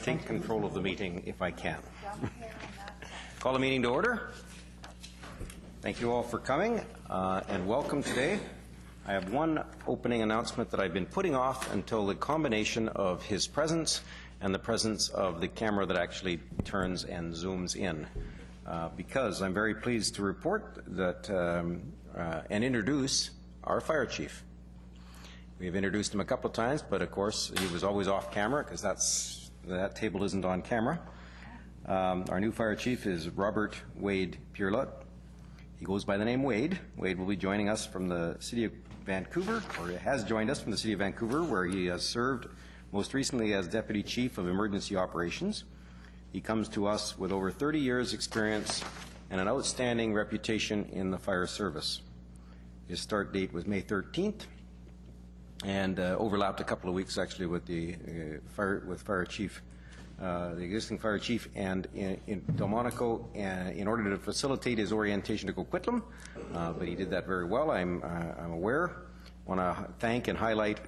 Take control of the meeting if I can. Call the meeting to order. Thank you all for coming and welcome today. I have one opening announcement that I've been putting off until the combination of his presence and the presence of the camera that actually turns and zooms in, because I'm very pleased to report that and introduce our fire chief. We've introduced him a couple of times, but of course he was always off camera because that table isn't on camera. Our new fire chief is Robert Wade Pierlot. He goes by the name Wade. Wade will be joining us from the City of Vancouver, or has joined us from the City of Vancouver, where he has served most recently as Deputy Chief of Emergency Operations. He comes to us with over 30 years' experience and an outstanding reputation in the fire service. His start date was May 13th, and overlapped a couple of weeks actually with the fire chief, the existing fire chief, and in Delmonico, in order to facilitate his orientation to Coquitlam. But he did that very well. I'm aware. Want to thank and highlight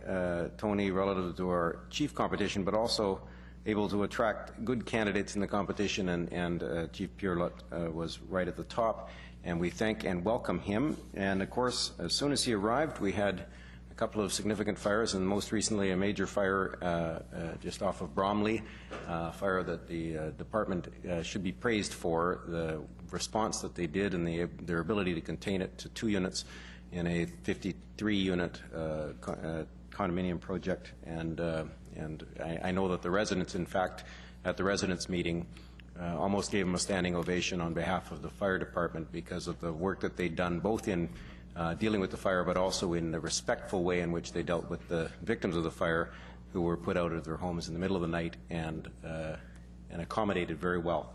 Tony relative to our chief competition, but also able to attract good candidates in the competition, and Chief Pierlot was right at the top. And we thank and welcome him. And of course, as soon as he arrived, we had a couple of significant fires, and most recently a major fire just off of Bromley, fire that the department should be praised for the response that they did and their ability to contain it to 2 units in a 53-unit condominium project. And I know that the residents, in fact, at the residents' meeting, almost gave them a standing ovation on behalf of the fire department because of the work that they'd done, both in dealing with the fire, but also in the respectful way in which they dealt with the victims of the fire who were put out of their homes in the middle of the night and accommodated very well.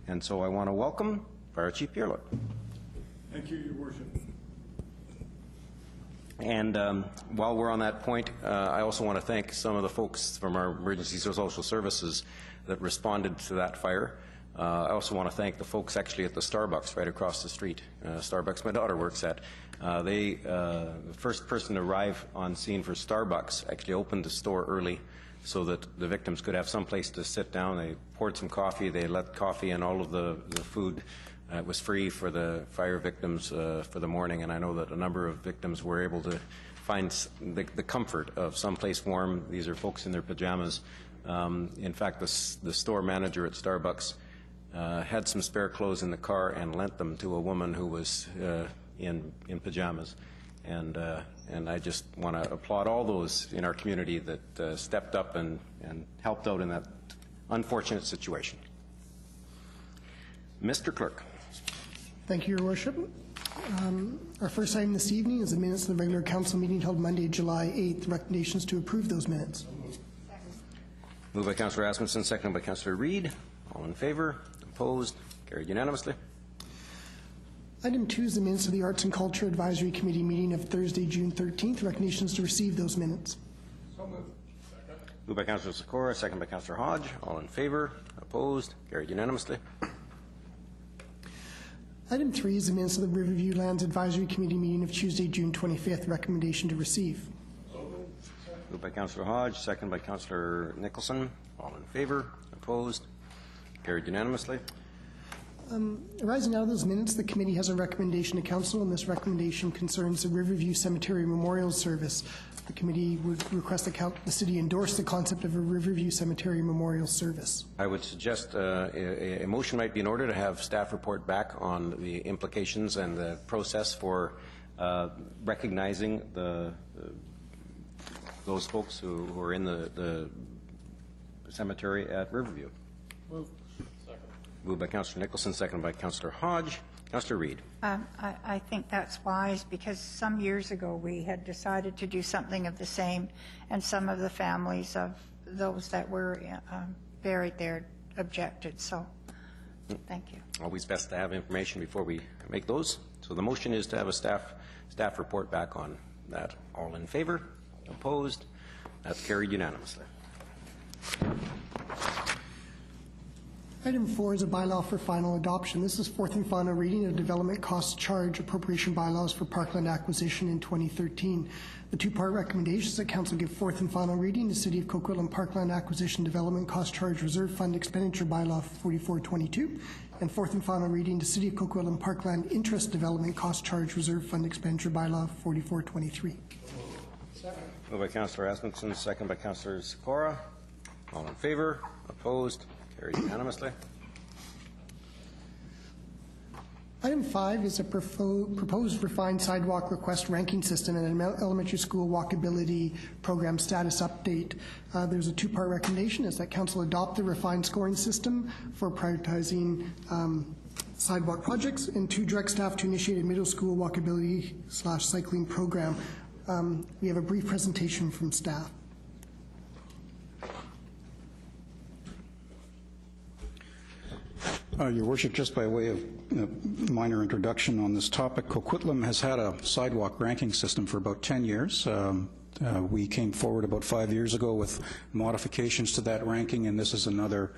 And so I want to welcome Fire Chief Pierlot. Thank you, Your Worship. And while we're on that point, I also want to thank some of the folks from our emergency social services that responded to that fire. I also want to thank the folks actually at the Starbucks right across the street. Starbucks my daughter works at. The first person to arrive on scene for Starbucks actually opened the store early so that the victims could have some place to sit down. They poured some coffee. They let coffee and all of the food. It was free for the fire victims for the morning, and I know that a number of victims were able to find the comfort of someplace warm. These are folks in their pajamas. In fact, the store manager at Starbucks had some spare clothes in the car and lent them to a woman who was in pajamas. And I just want to applaud all those in our community that stepped up and helped out in that unfortunate situation. Mr. Clerk. Thank you, Your Worship. Our first item this evening is the minutes of the regular council meeting held Monday, July 8th. Recommendations to approve those minutes. Moved by Councillor Asmussen, seconded by Councillor Reid. All in favour? Opposed? Carried unanimously. Item 2 is the minutes of the Arts and Culture Advisory Committee meeting of Thursday, June 13th. Recommendations to receive those minutes. So moved. Second. Moved by Councillor Sikora, seconded by Councillor Hodge. All in favour? Opposed? Carried unanimously. Item 3 is the minutes of the Riverview Lands Advisory Committee meeting of Tuesday, June 25th. Recommendation to receive. So moved. Moved by Councillor Hodge, seconded by Councillor Nicholson. All in favour? Opposed? Carried unanimously. Arising out of those minutes, the committee has a recommendation to council, and this recommendation concerns the Riverview Cemetery Memorial Service. The committee would request the city endorse the concept of a Riverview Cemetery Memorial Service. I would suggest a motion might be in order to have staff report back on the implications and the process for recognizing those folks who are in the cemetery at Riverview. Moved. Second. Moved by Councillor Nicholson, seconded by Councillor Hodge. Councillor Reid. I think that's wise because some years ago we had decided to do something of the same, and some of the families of those that were buried there objected. So thank you. Always best to have information before we make those. So the motion is to have a staff report back on that. All in favour? Opposed? That's carried unanimously. Item 4 is a bylaw for final adoption. This is fourth and final reading of Development Cost Charge Appropriation Bylaws for Parkland acquisition in 2013. The two-part recommendations that Council give fourth and final reading: the City of Coquitlam Parkland Acquisition Development Cost Charge Reserve Fund Expenditure Bylaw 4422, and fourth and final reading: the City of Coquitlam Parkland Interest Development Cost Charge Reserve Fund Expenditure Bylaw 4423. Moved by Councillor Asmundson, second by Councillor Sikora. All in favor? Opposed? Carried unanimously. Item 5 is a proposed refined sidewalk request ranking system and an elementary school walkability program status update. There's a two-part recommendation: is that Council adopt the refined scoring system for prioritizing sidewalk projects, and 2, direct staff to initiate a middle school walkability/cycling program. We have a brief presentation from staff. Your Worship, just by way of minor introduction on this topic, Coquitlam has had a sidewalk ranking system for about 10 years. We came forward about 5 years ago with modifications to that ranking, and this is another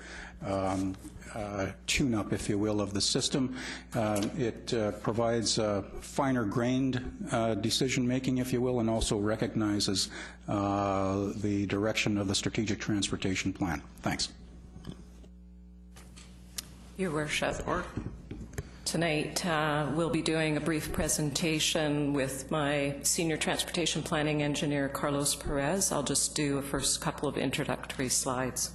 tune-up, if you will, of the system. It provides finer-grained decision-making, if you will, and also recognizes the direction of the strategic transportation plan. Thanks. Your Worship, tonight we'll be doing a brief presentation with my Senior Transportation Planning Engineer, Carlos Perez. I'll just do a first couple of introductory slides.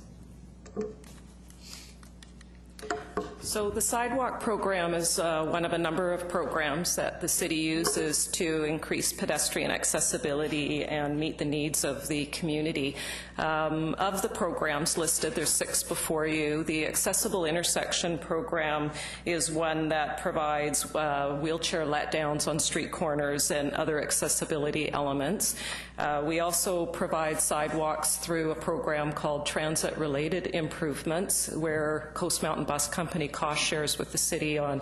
So the sidewalk program is one of a number of programs that the city uses to increase pedestrian accessibility and meet the needs of the community. Of the programs listed, there's 6 before you. The Accessible Intersection program is one that provides wheelchair letdowns on street corners and other accessibility elements. We also provide sidewalks through a program called Transit-Related Improvements, where Coast Mountain Bus Company cost shares with the city on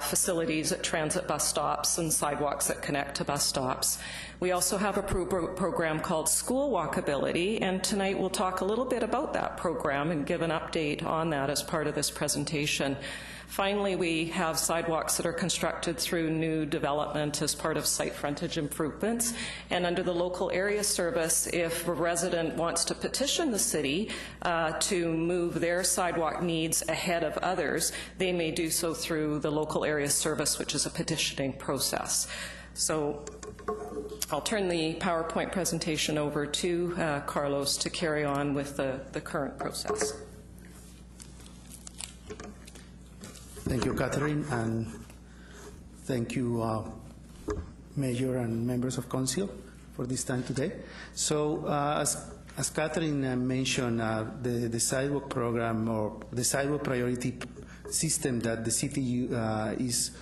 facilities at transit bus stops and sidewalks that connect to bus stops. We also have a program called School Walkability, and tonight we'll talk a little bit about that program and give an update on that as part of this presentation. Finally, we have sidewalks that are constructed through new development as part of site frontage improvements. And under the local area service, if a resident wants to petition the city to move their sidewalk needs ahead of others, they may do so through the local area service, which is a petitioning process. So I'll turn the PowerPoint presentation over to Carlos to carry on with the current process. Thank you, Catherine, and thank you, Mayor and members of Council, for this time today. So, as Catherine mentioned, the sidewalk program, or the sidewalk priority system that the city is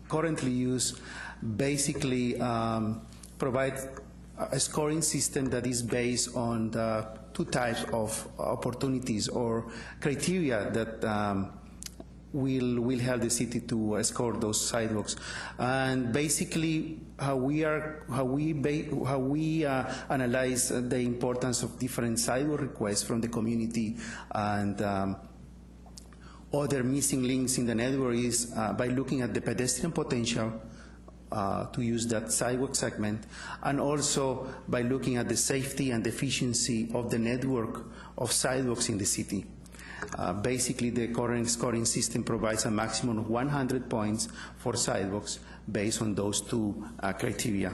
currently used, basically provides a scoring system that is based on the 2 types of opportunities or criteria that will help the city to score those sidewalks. And basically, how we analyze the importance of different sidewalk requests from the community and other missing links in the network is by looking at the pedestrian potential to use that sidewalk segment, and also by looking at the safety and efficiency of the network of sidewalks in the city. Basically, the current scoring system provides a maximum of 100 points for sidewalks based on those 2 criteria.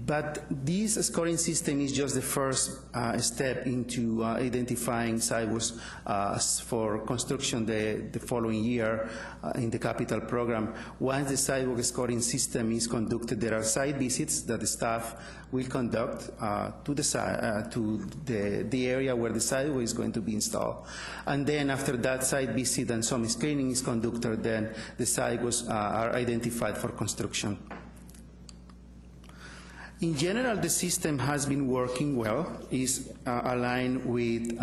But this scoring system is just the first step into identifying sidewalks for construction the following year in the capital program. Once the sidewalk scoring system is conducted, there are site visits that the staff will conduct to the area where the sidewalk is going to be installed. And then after that site visit and some screening is conducted, then the sidewalks are identified for construction. In general, the system has been working well, is aligned with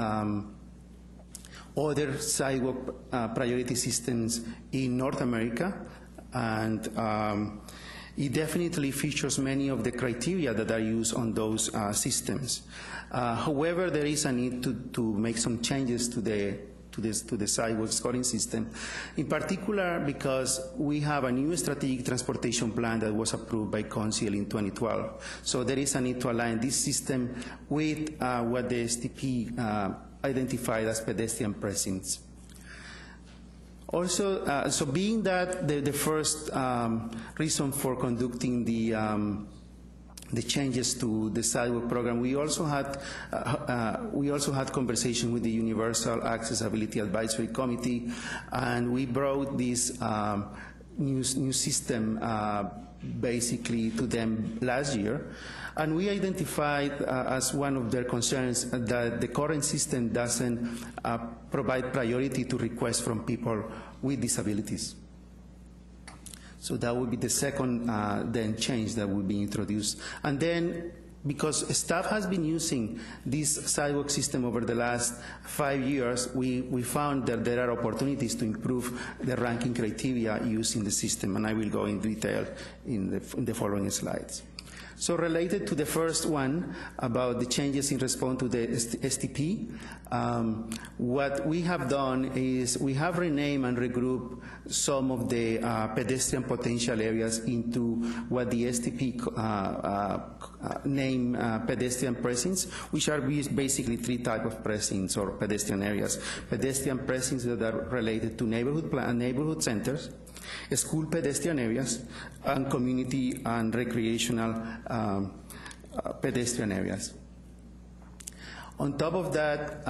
other sidewalk priority systems in North America, and it definitely features many of the criteria that are used on those systems. However, there is a need to make some changes to the sidewalk scoring system, in particular because we have a new strategic transportation plan that was approved by Council in 2012. So there is a need to align this system with what the STP identified as pedestrian precincts. Also, so being that the first reason for conducting the changes to the sidewalk program, we also had conversation with the Universal Accessibility Advisory Committee, and we brought this new system basically to them last year. And we identified as one of their concerns that the current system doesn't provide priority to requests from people with disabilities. So that would be the second then change that will be introduced. And then, because staff has been using this sidewalk system over the last 5 years, we found that there are opportunities to improve the ranking criteria used in the system, and I will go in detail in the following slides. So related to the first one about the changes in response to the STP, what we have done is we have renamed and regrouped some of the pedestrian potential areas into what the STP name pedestrian precincts, which are basically 3 types of precincts or pedestrian areas. Pedestrian precincts that are related to neighborhood centers, school pedestrian areas, and community and recreational pedestrian areas. On top of that,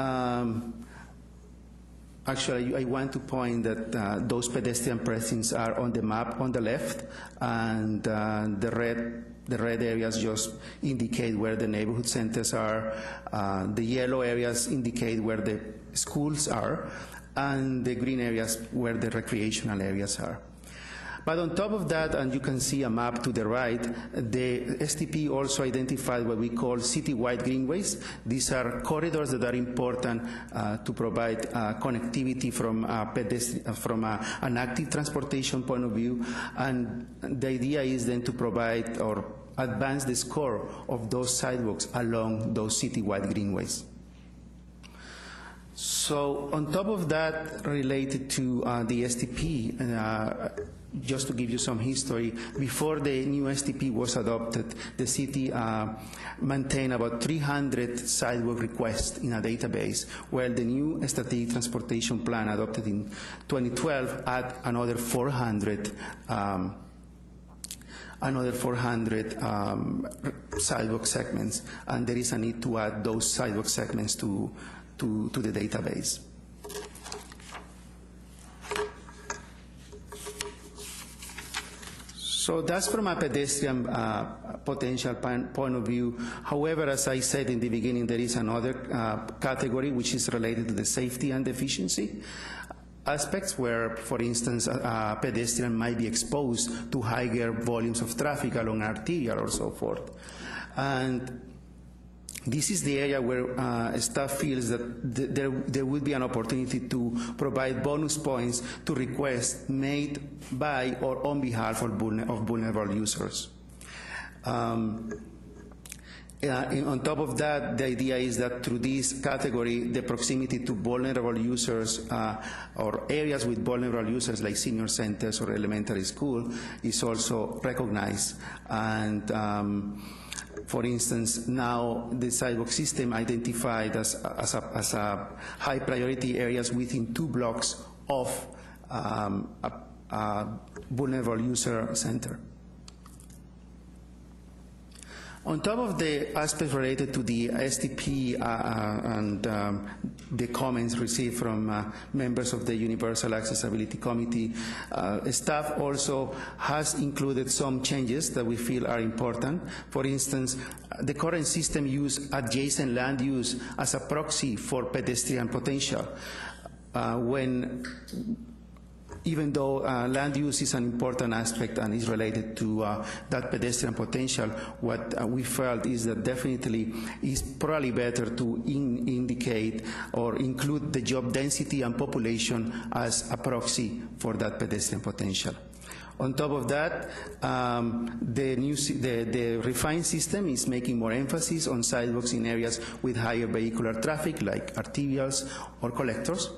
actually, I want to point that those pedestrian precincts are on the map on the left, and the red areas just indicate where the neighborhood centers are. The yellow areas indicate where the schools are, and the green areas where the recreational areas are. But on top of that, and you can see a map to the right, the STP also identified what we call citywide greenways. These are corridors that are important to provide connectivity from an active transportation point of view, and the idea is then to provide or advance the score of those sidewalks along those citywide greenways. So on top of that, related to the STP, just to give you some history, before the new STP was adopted, the city maintained about 300 sidewalk requests in a database, while the new strategic transportation plan adopted in 2012 added another 400 sidewalk segments, and there is a need to add those sidewalk segments to the database. So that's from a pedestrian potential point of view. However, as I said in the beginning, there is another category which is related to the safety and efficiency aspects where, for instance, a pedestrian might be exposed to higher volumes of traffic along arterial or so forth. And this is the area where staff feels that there would be an opportunity to provide bonus points to requests made by or on behalf of vulnerable users. On top of that, the idea is that through this category, the proximity to vulnerable users or areas with vulnerable users like senior centers or elementary school is also recognized. And for instance, now the sidewalk system identified as a high priority areas within 2 blocks of a vulnerable user center. On top of the aspects related to the STP and the comments received from members of the Universal Accessibility Committee, staff also has included some changes that we feel are important. For instance, the current system uses adjacent land use as a proxy for pedestrian potential. Even though land use is an important aspect and is related to that pedestrian potential, what we felt is that definitely is probably better to indicate or include the job density and population as a proxy for that pedestrian potential. On top of that, the refined system is making more emphasis on sidewalks in areas with higher vehicular traffic, like arterials or collectors.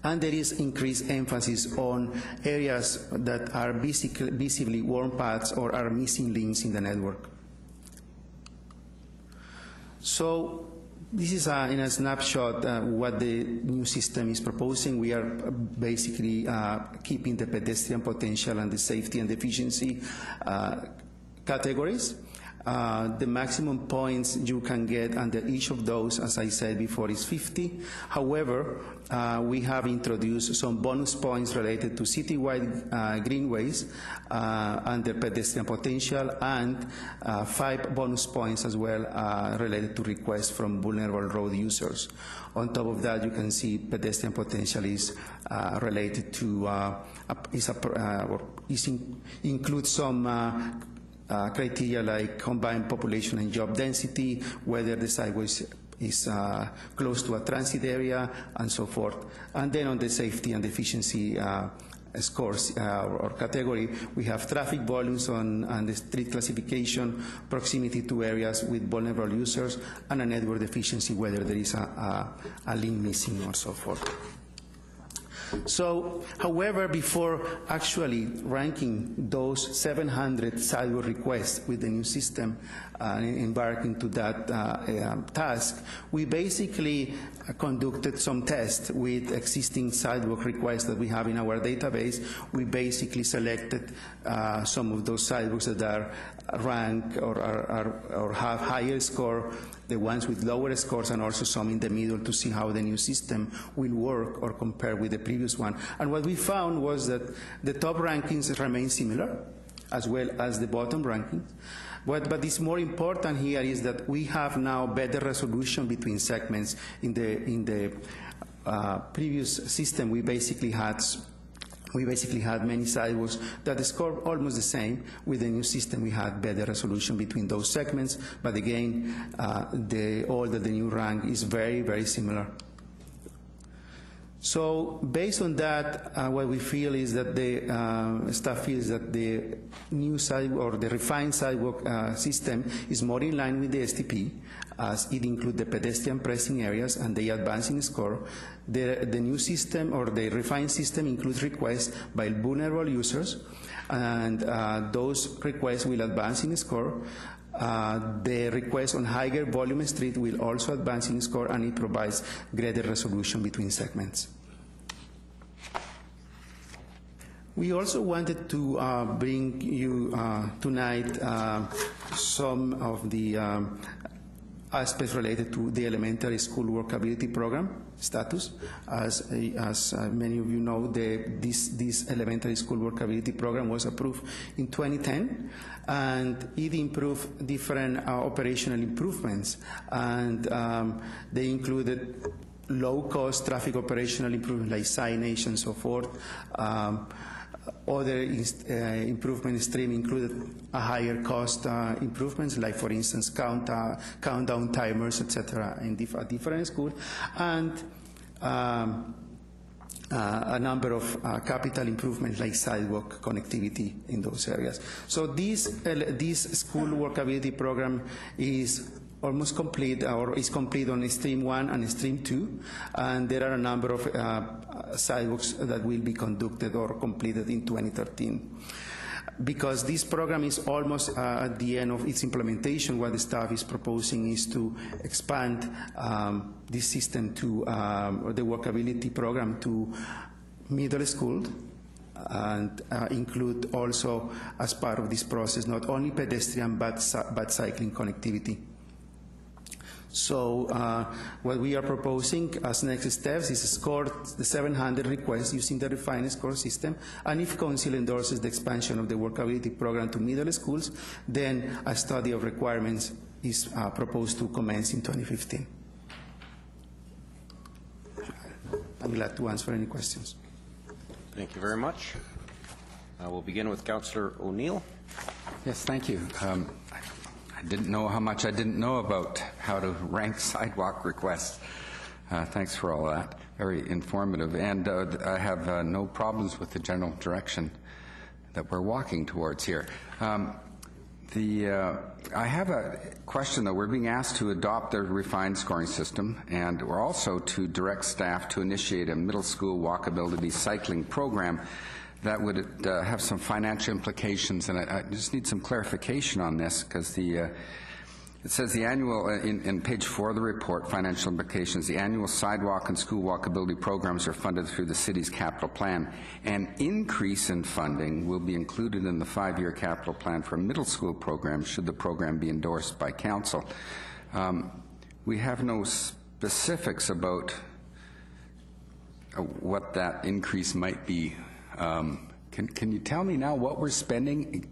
And there is increased emphasis on areas that are visibly worn paths or are missing links in the network. So this is in a snapshot what the new system is proposing. We are basically keeping the pedestrian potential and the safety and efficiency categories. The maximum points you can get under each of those, as I said before, is 50. However, we have introduced some bonus points related to citywide greenways under pedestrian potential, and 5 bonus points as well related to requests from vulnerable road users. On top of that, you can see pedestrian potential is related to, includes some criteria like combined population and job density, whether the sidewalk is close to a transit area, and so forth. And then on the safety and efficiency scores or category, we have traffic volumes and the street classification, proximity to areas with vulnerable users, and a network efficiency, whether there is a link missing or so forth. So, however, before actually ranking those 700 sidewalk requests with the new system and embarking to that task, we basically conducted some tests with existing sidewalk requests that we have in our database. We basically selected some of those sidewalks that are ranked or have higher score, the ones with lower scores, and also some in the middle to see how the new system will work or compare with the previous one. And what we found was that the top rankings remain similar, as well as the bottom rankings. But it's more important here is that we have now better resolution between segments. In the previous system, we basically had many sidewalks that scored almost the same. With the new system, we had better resolution between those segments, but again, the new rank is very, very similar. So based on that, what we feel is that the staff feels that the new sidewalk or the refined sidewalk system is more in line with the STP, as it includes the pedestrian pressing areas and the advancing score. The new system or the refined system includes requests by vulnerable users, and those requests will advance in score. The request on higher volume street will also advance in score, and it provides greater resolution between segments. We also wanted to bring you tonight some of the aspects related to the elementary school workability program status. As many of you know, this elementary school workability program was approved in 2010, and it improved different operational improvements, and they included low-cost traffic operational improvements like signage and so forth. Other improvement stream included a higher cost improvements, like for instance countdown timers, etc., in different schools, and a number of capital improvements like sidewalk connectivity in those areas. So this school workability program is almost complete, or is complete on Stream 1 and Stream 2, and there are a number of sidewalks that will be conducted or completed in 2013. Because this program is almost at the end of its implementation, what the staff is proposing is to expand this system to the workability program to middle school, and include also, as part of this process, not only pedestrian but cycling connectivity. So what we are proposing as next steps is to score the 700 requests using the refined score system, and if Council endorses the expansion of the workability program to middle schools, then a study of requirements is proposed to commence in 2015. I'm glad to answer any questions. Thank you very much. We'll begin with Councillor O'Neill. Yes, thank you. I didn't know how much I didn't know about how to rank sidewalk requests. Thanks for all that. Very informative. And I have no problems with the general direction that we're walking towards here. I have a question, though. We're being asked to adopt a refined scoring system, and we're also to direct staff to initiate a middle school walkability cycling program that would have some financial implications, and I just need some clarification on this, because it says the annual, in page 4 of the report, financial implications, the annual sidewalk and school walkability programs are funded through the city's capital plan. An increase in funding will be included in the 5-year capital plan for a middle school program should the program be endorsed by council. We have no specifics about what that increase might be. Can you tell me now what we're spending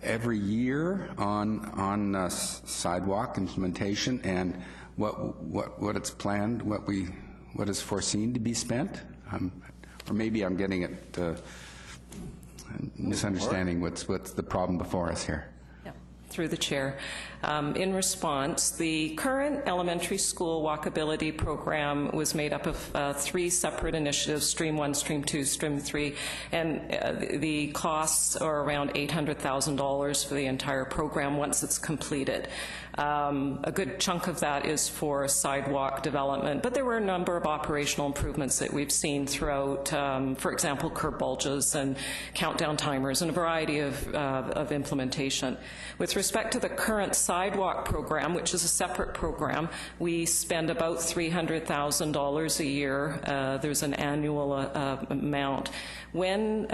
every year on sidewalk implementation, and what it's planned, what is foreseen to be spent? Or maybe I'm getting it misunderstanding what's the problem before us here. Through the chair. In response, the current elementary school walkability program was made up of 3 separate initiatives, Stream 1, Stream 2, Stream 3, and the costs are around $800,000 for the entire program once it's completed. A good chunk of that is for sidewalk development, but there were a number of operational improvements that we've seen throughout, for example, curb bulges and countdown timers and a variety of implementation. With respect to the current sidewalk program, which is a separate program, we spend about $300,000 a year. There's an annual amount. When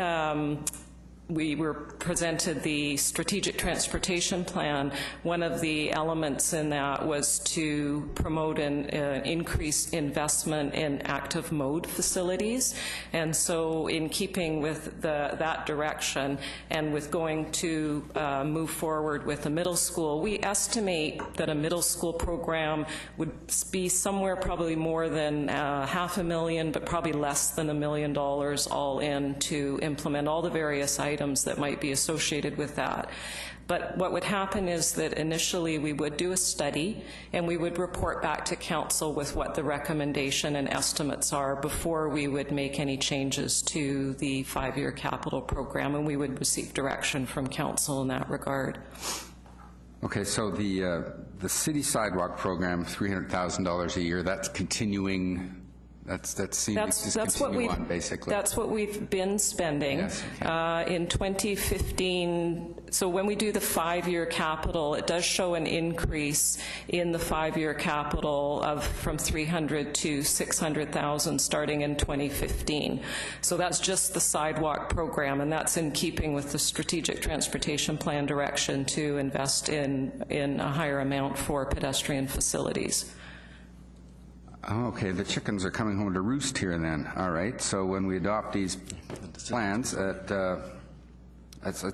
we were presented the strategic transportation plan, one of the elements in that was to promote an increased investment in active mode facilities. And so in keeping with that direction and with going to move forward with a middle school, we estimate that a middle school program would be somewhere probably more than $500,000, but probably less than $1 million all in to implement all the various items that might be associated with that. But what would happen is that initially we would do a study and we would report back to council with what the recommendation and estimates are before we would make any changes to the 5-year capital program, and we would receive direction from council in that regard. Okay, so the city sidewalk program, $300,000 a year, that's continuing. That's what we've basically. That's what we've been spending. Yes, okay. In 2015. So when we do the 5-year capital, it does show an increase in the 5-year capital of from $300,000 to $600,000 starting in 2015. So that's just the sidewalk program, and that's in keeping with the strategic transportation plan direction to invest in a higher amount for pedestrian facilities. Okay, the chickens are coming home to roost here then. All right, so when we adopt these plans, that's a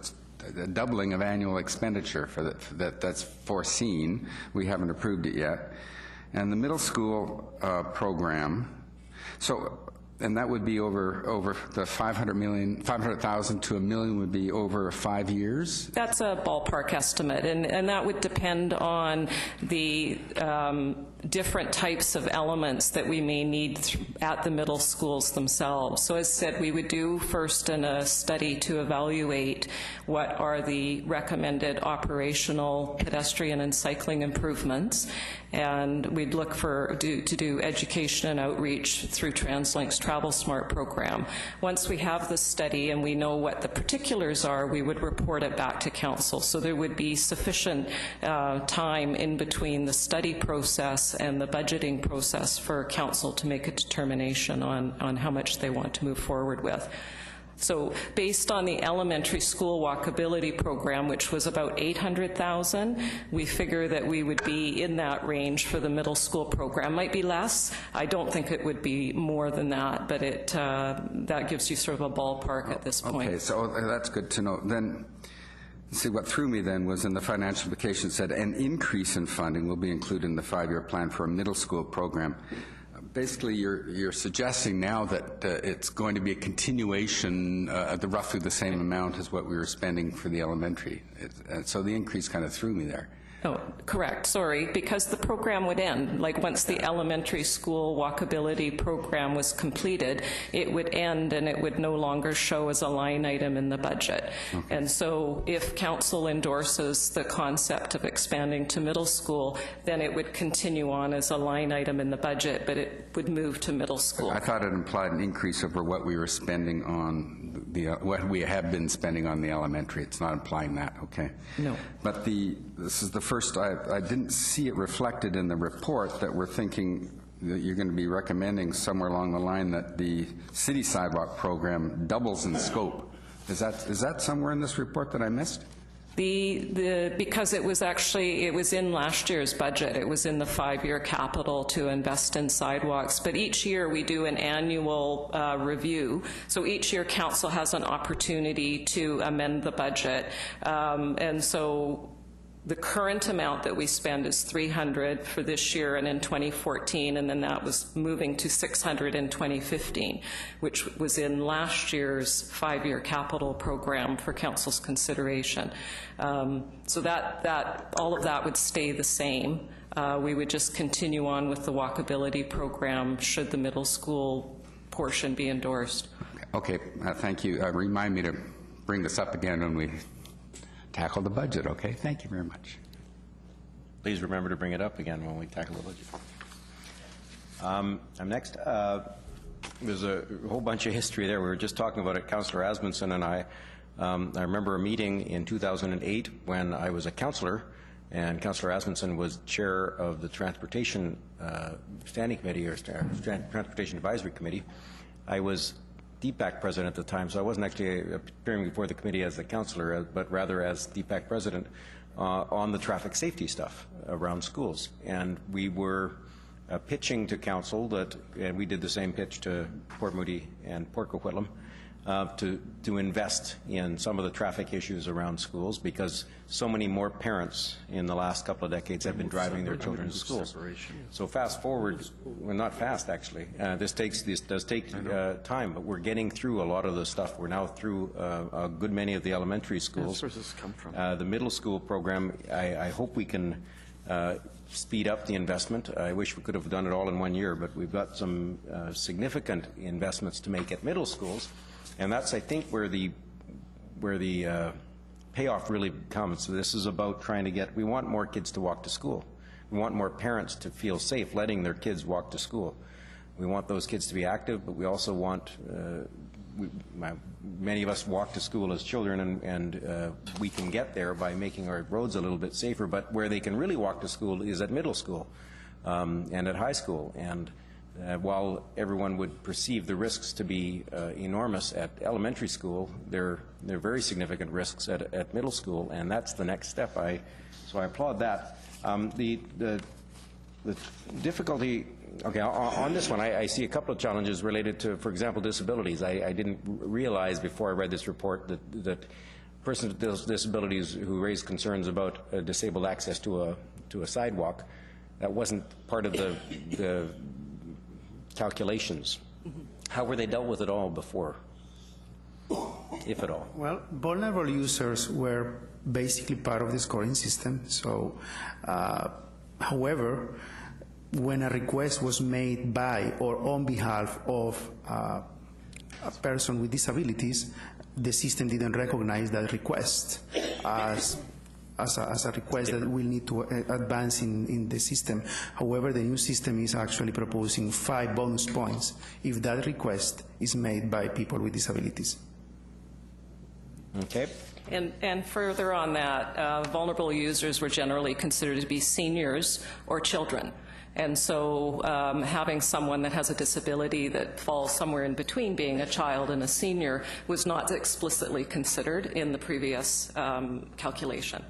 doubling of annual expenditure for that's foreseen. We haven't approved it yet. And the middle school program, and that would be over the $500,000 to $1 million would be over 5 years? That's a ballpark estimate, and that would depend on the different types of elements that we may need at the middle schools themselves. So as said, we would do first a study to evaluate what are the recommended operational pedestrian and cycling improvements, and we'd look to do education and outreach through TransLink's Travel Smart program. Once we have the study and we know what the particulars are, we would report it back to council. So there would be sufficient time in between the study process and the budgeting process for council to make a determination on how much they want to move forward with. So based on the elementary school walkability program, which was about $800,000, we figure that we would be in that range for the middle school program. Might be less. I don't think it would be more than that, but that gives you sort of a ballpark at this point. Okay, so that's good to know. Then, see, what threw me then was in the financial implication said an increase in funding will be included in the 5-year plan for a middle school program. Basically, you're suggesting now that it's going to be a continuation at roughly the same amount as what we were spending for the elementary. So the increase kind of threw me there. Oh, correct, sorry, because the program would end. Like, once the elementary school walkability program was completed, it would end and it would no longer show as a line item in the budget. Okay. And so if council endorses the concept of expanding to middle school, then it would continue on as a line item in the budget, but it would move to middle school. I thought it implied an increase over what we were spending on what we have been spending on the elementary. It's not implying that, okay? No. But this is the first, I didn't see it reflected in the report that we're thinking that you're going to be recommending somewhere along the line that the city sidewalk program doubles in scope. Is that somewhere in this report that I missed? Because it was in last year's budget. It was in the 5-year capital to invest in sidewalks. But each year we do an annual review. So each year council has an opportunity to amend the budget. And so the current amount that we spend is $300 for this year and in 2014, and then that was moving to $600 in 2015, which was in last year's 5-year capital program for council's consideration. So that all of that would stay the same. We would just continue on with the walkability program should the middle school portion be endorsed. Okay, thank you. Remind me to bring this up again when we tackle the budget, okay? Thank you very much. Please remember to bring it up again when we tackle the budget. I'm next. There's a whole bunch of history there. We were just talking about it, Councillor Asmundson and I. I remember a meeting in 2008 when I was a councillor, and Councillor Asmundson was chair of the Transportation Standing Committee, or Transportation Advisory Committee. I was DPAC president at the time, so I wasn't actually appearing before the committee as a councillor, but rather as DPAC president on the traffic safety stuff around schools. And we were pitching to council that, and we did the same pitch to Port Moody and Port Coquitlam, to invest in some of the traffic issues around schools, because so many more parents in the last couple of decades have been driving their children to schools. So fast forward, well, not fast actually, this does take time, but we're getting through a lot of the stuff. We're now through a good many of the elementary schools. Where does this come from? The middle school program, I hope we can speed up the investment. I wish we could have done it all in 1 year, but we've got some significant investments to make at middle schools. And that's, I think, where the payoff really comes. So this is about trying to we want more kids to walk to school. We want more parents to feel safe letting their kids walk to school. We want those kids to be active, but we also want, many of us walk to school as children, and we can get there by making our roads a little bit safer, but where they can really walk to school is at middle school and at high school. And while everyone would perceive the risks to be enormous at elementary school, they're very significant risks at middle school, and that's the next step. So I applaud that. The difficulty, okay, on this one, I see a couple of challenges related to, for example, disabilities. I didn't realize before I read this report that persons with disabilities who raised concerns about disabled access to a sidewalk, that wasn't part of the calculations. How were they dealt with at all before, if at all? Well, vulnerable users were basically part of the scoring system. So, however, when a request was made by or on behalf of a person with disabilities, the system didn't recognize that request as a request that will need to advance in the system. However, the new system is actually proposing 5 bonus points if that request is made by people with disabilities. Okay. And further on that, vulnerable users were generally considered to be seniors or children. And so having someone that has a disability that falls somewhere in between being a child and a senior was not explicitly considered in the previous calculation.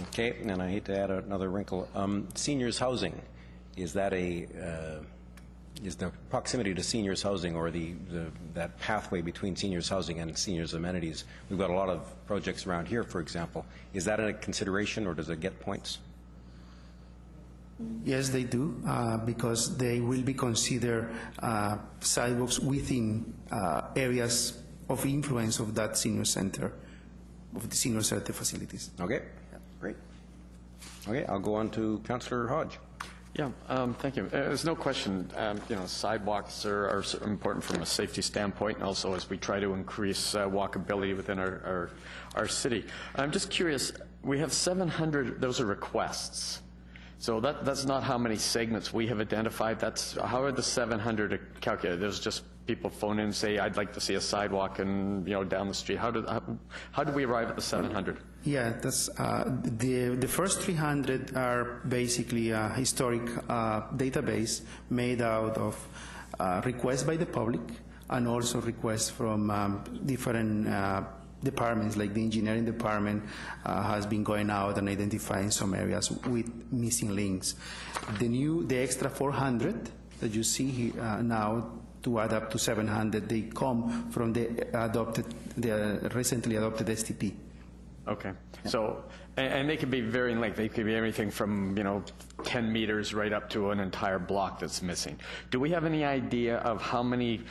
Okay, and I hate to add another wrinkle. Seniors housing, is that is the proximity to seniors housing, or that pathway between seniors housing and seniors amenities? We've got a lot of projects around here, for example. Is that a consideration, or does it get points? Yes, they do, because they will be considered sidewalks within areas of influence of that senior center, of the senior center facilities. Okay. Great. Okay, I'll go on to Councillor Hodge. Yeah, thank you. There's no question, sidewalks are important from a safety standpoint, and also as we try to increase walkability within our city. I'm just curious, we have 700, those are requests. So that's not how many segments we have identified. That's how are the 700 calculated? There's just people phone in and say, I'd like to see a sidewalk and down the street. How do we arrive at the 700? Yeah, that's the first 300 are basically a historic database made out of requests by the public and also requests from different departments, like the engineering department has been going out and identifying some areas with missing links. The extra 400 that you see here now to add up to 700, they come from the recently adopted STP. Okay. So, and they can be varying length. They could be everything from, 10 meters right up to an entire block that's missing. Do we have any idea of how many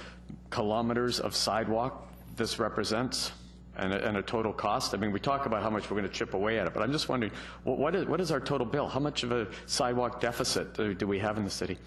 kilometers of sidewalk this represents and a total cost? I mean, we talk about how much we're going to chip away at it, but I'm just wondering, what is our total bill? How much of a sidewalk deficit do we have in the city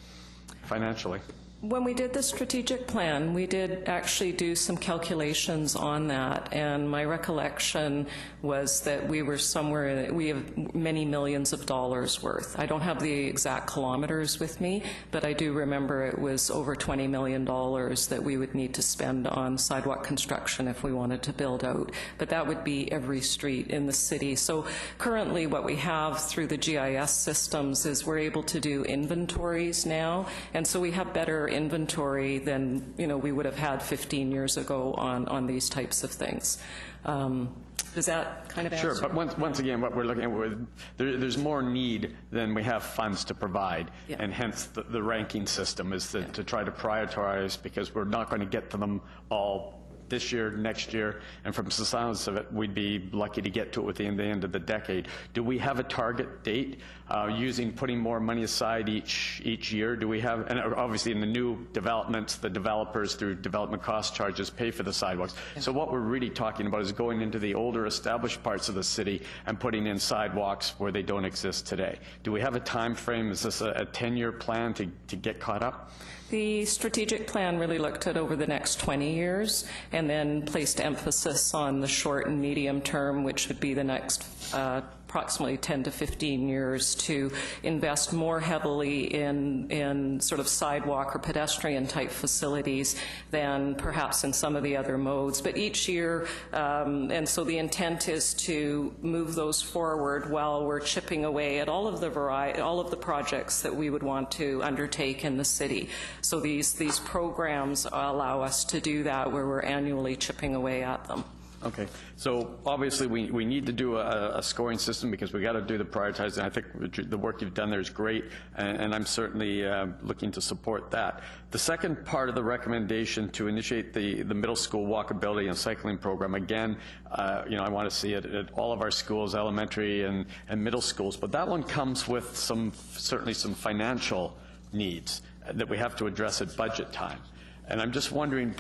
financially? When we did the strategic plan, we did actually do some calculations on that, and my recollection was that we were somewhere, we have many millions of dollars worth. I don't have the exact kilometers with me, but I do remember it was over $20 million that we would need to spend on sidewalk construction if we wanted to build out. But that would be every street in the city. So currently what we have through the GIS systems is we're able to do inventories now, and so we have better inventory than we would have had 15 years ago on these types of things. Does that kind of answer? Sure, but once again, what we're looking at, there's more need than we have funds to provide, yeah. And hence the ranking system is to try to prioritize, because we're not going to get to them all this year, next year, and from the sounds of it, we'd be lucky to get to it within the end of the decade. Do we have a target date putting more money aside each year? Do we have, and obviously in the new developments, the developers through development cost charges pay for the sidewalks. Yeah. So what we're really talking about is going into the older established parts of the city and putting in sidewalks where they don't exist today. Do we have a time frame? Is this a 10-year plan to get caught up? The strategic plan really looked at over the next 20 years and then placed emphasis on the short and medium term, which would be the next approximately 10 to 15 years, to invest more heavily in sort of sidewalk or pedestrian type facilities than perhaps in some of the other modes. But each year, and so the intent is to move those forward while we're chipping away at all of the projects that we would want to undertake in the city. So these programs allow us to do that, where we're annually chipping away at them. Okay, so obviously we need to do a scoring system, because we got to do the prioritizing. I think the work you've done there is great, and I'm certainly looking to support that. The second part of the recommendation to initiate the middle school walkability and cycling program, again, I want to see it at all of our schools, elementary and middle schools, but that one comes with certainly some financial needs that we have to address at budget time. And I'm just wondering,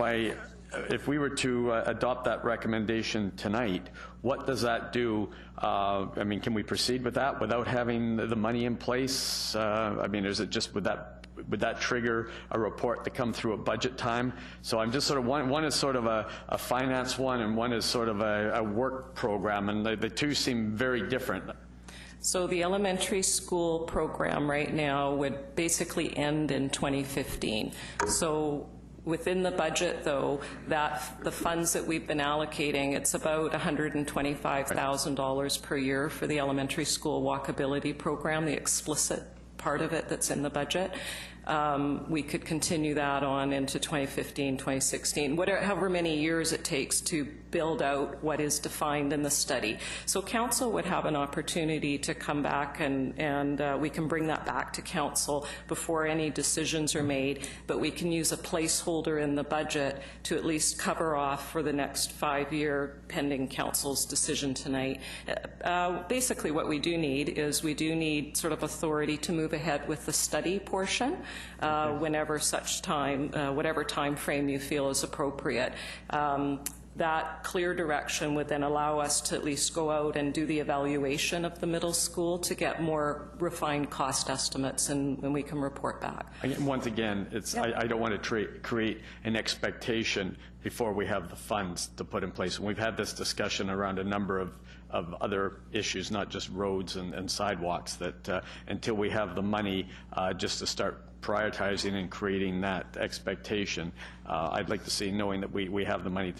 if we were to adopt that recommendation tonight, what does that do? I mean, can we proceed with that without having the money in place? I mean, is it just, would that trigger a report to come through at budget time? So I'm just sort of, one is sort of a finance one, and one is sort of a work program, and the two seem very different. So the elementary school program right now would basically end in 2015. So within the budget, though, the funds that we've been allocating, it's about $125,000 per year for the elementary school walkability program, the explicit part of it that's in the budget. We could continue that on into 2015, 2016, however many years it takes to build out what is defined in the study. So council would have an opportunity to come back, and we can bring that back to council before any decisions are made, but we can use a placeholder in the budget to at least cover off for the next 5-year pending council's decision tonight. Basically what we do need is sort of authority to move ahead with the study portion whenever such time, whatever time frame you feel is appropriate. That clear direction would then allow us to at least go out and do the evaluation of the middle school to get more refined cost estimates, and we can report back. Once again, I don't want to create an expectation before we have the funds to put in place. And we've had this discussion around a number of other issues, not just roads and sidewalks, that until we have the money just to start prioritizing and creating that expectation, I'd like to see, knowing that we have the money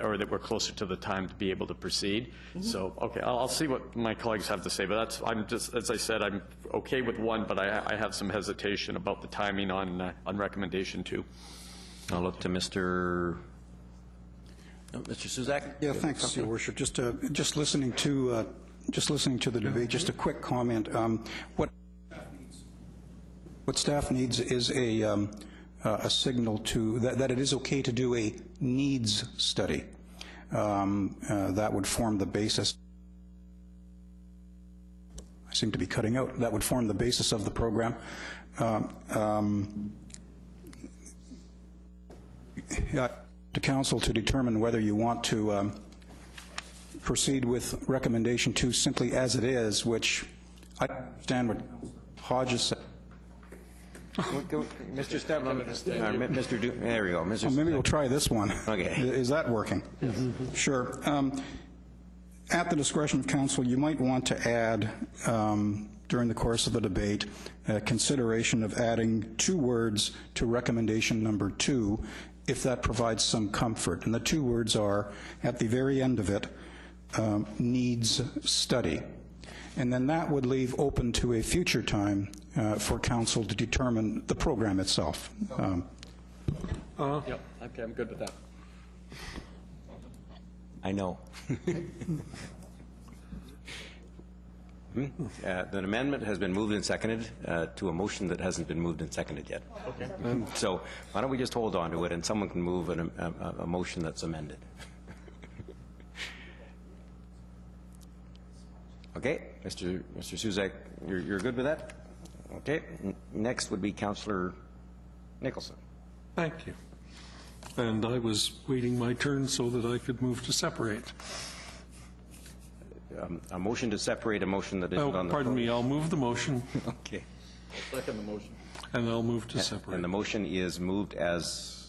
or that we're closer to the time to be able to proceed. So, okay, I'll see what my colleagues have to say, but I'm just, as I said, I'm okay with one, but I have some hesitation about the timing on recommendation 2. I'll look to Mr. Suzak. Yeah, thanks, Your Worship. Just listening to the debate, just a quick comment. What staff needs is a signal to that it is okay to do a needs study. That would form the basis. I seem to be cutting out. That would form the basis of the program. To council to determine whether you want to proceed with recommendation 2 simply as it is, which I understand what Hodges said. Mr. Stepman, there we go. Mr. Maybe we'll try this one. Okay. Is that working? Yes. Sure. At the discretion of council, you might want to add, during the course of the debate, consideration of adding 2 words to recommendation number 2, if that provides some comfort. And the 2 words are, at the very end of it, needs study. And then that would leave open to a future time for council to determine the program itself. Yep, okay, I'm good with that. I know. An amendment has been moved and seconded to a motion that hasn't been moved and seconded yet. Okay. So why don't we just hold on to it, and someone can move a motion that's amended. Okay, Mr. Suzak, you're good with that? Okay. Next would be Councillor Nicholson. Thank you. And I was waiting my turn so that I could move to separate. A motion to separate a motion that isn't on the pardon floor. me, I'll move the motion. Okay. Second the motion. And I'll move to separate. And the motion is moved as,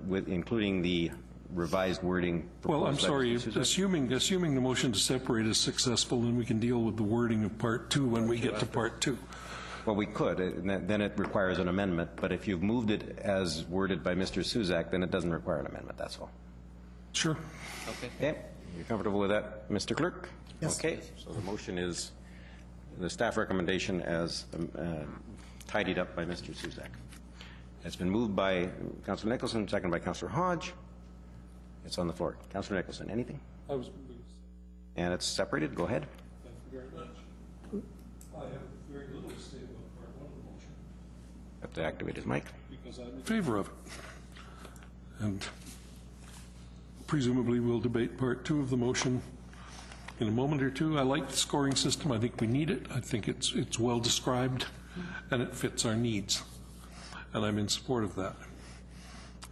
with including the revised wording. Well, I'm sorry, assuming assuming the motion to separate is successful, then we can deal with the wording of part 2 when we get to part 2. Well, we could, and then it requires an amendment, but if you've moved it as worded by Mr. Suzak, then it doesn't require an amendment, that's all. Sure. Okay, you're comfortable with that, Mr. Clerk? Yes. Okay, so the motion is the staff recommendation as tidied up by Mr. Suzak. It's been moved by Councillor Nicholson, seconded by Councillor Hodge. It's on the floor. Councillor Nicholson, anything? And it's separated. Go ahead. Thank you very much. I have very little to say about part 1 of the motion. Have to activate his mic. Because I'm in favor of it. And presumably we'll debate part 2 of the motion in a moment or two. I like the scoring system. I think we need it. I think it's well described and it fits our needs. And I'm in support of that.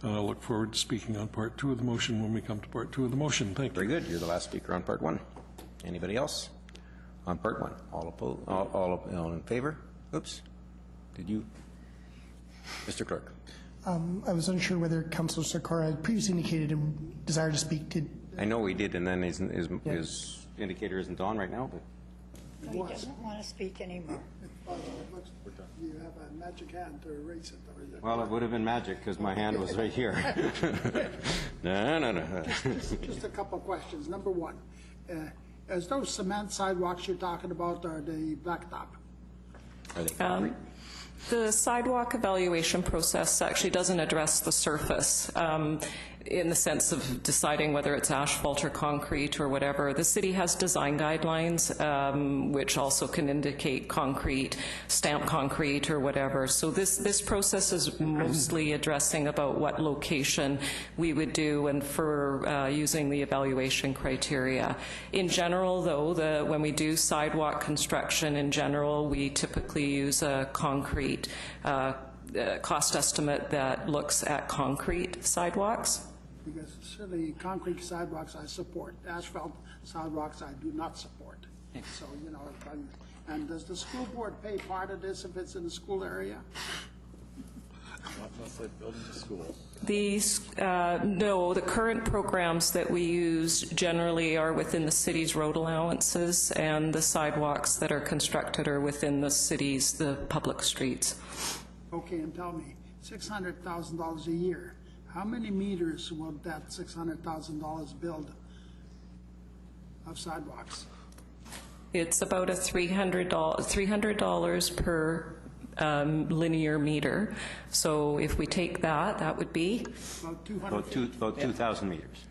And I look forward to speaking on part 2 of the motion when we come to part 2 of the motion. Thank you. Very good. You're the last speaker on part 1. Anybody else on part 1? All opposed? All in favor? Oops. Did you? Mr. Clerk. I was unsure whether Councillor Sikora had previously indicated a desire to speak. I know he did, and then his indicator isn't on right now, but He doesn't want to speak anymore. You have a magic hand to erase it, or is it? well, it would have been magic because my hand was right here. No. Just a couple of questions. Number 1, as those cement sidewalks you're talking about, are they blacktop? Are they concrete? The sidewalk evaluation process actually doesn't address the surface in the sense of deciding whether it's asphalt or concrete or whatever. The city has design guidelines which also can indicate concrete, stamp concrete or whatever. So this process is mostly addressing about what location we would do and for using the evaluation criteria. In general, though, when we do sidewalk construction in general, we typically use a concrete cost estimate that looks at concrete sidewalks. Because certainly concrete sidewalks I support, asphalt sidewalks I do not support. So, you know, and does the school board pay part of this if it's in the school area? No, the current programs that we use generally are within the city's road allowances, and the sidewalks that are constructed are within the city's, the public streets. Okay, and tell me, $600,000 a year, how many meters will that $600,000 build of sidewalks? It's about a $300 per linear meter. So if we take that, that would be? About 200. About 2,000 meters.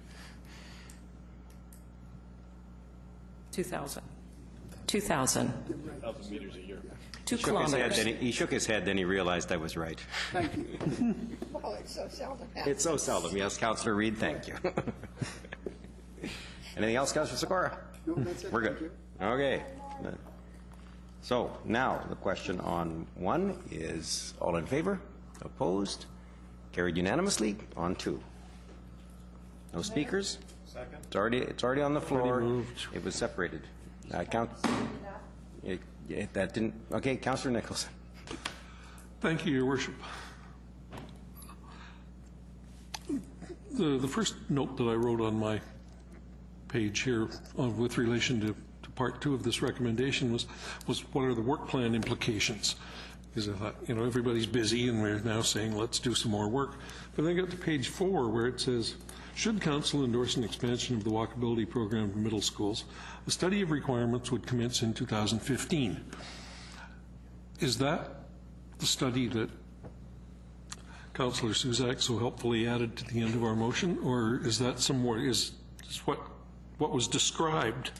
2,000. 2,000. 1,000 meters a year. 2 kilometers. He shook his head, then he realized I was right. Thank you. Oh, it's so seldom. It's so seldom. Yes, Councillor Reid, thank you. Anything else, Councillor Sikora? No, that's it. We're Thank good. you. Okay. So now the question on 1 is all in favor? Opposed? Carried unanimously. On 2. No speakers? Second. It's already on the floor. It was separated. That didn't. Okay, Councillor Nicholson. Thank you, Your Worship. The first note that I wrote on my page here with relation to part 2 of this recommendation was what are the work plan implications? Because I thought, you know, everybody's busy and we're now saying let's do some more work. But then I got to page 4 where it says, should council endorse an expansion of the walkability program for middle schools, a study of requirements would commence in 2015. Is that the study that Councillor Suzak so helpfully added to the end of our motion, or is that some more, is what was described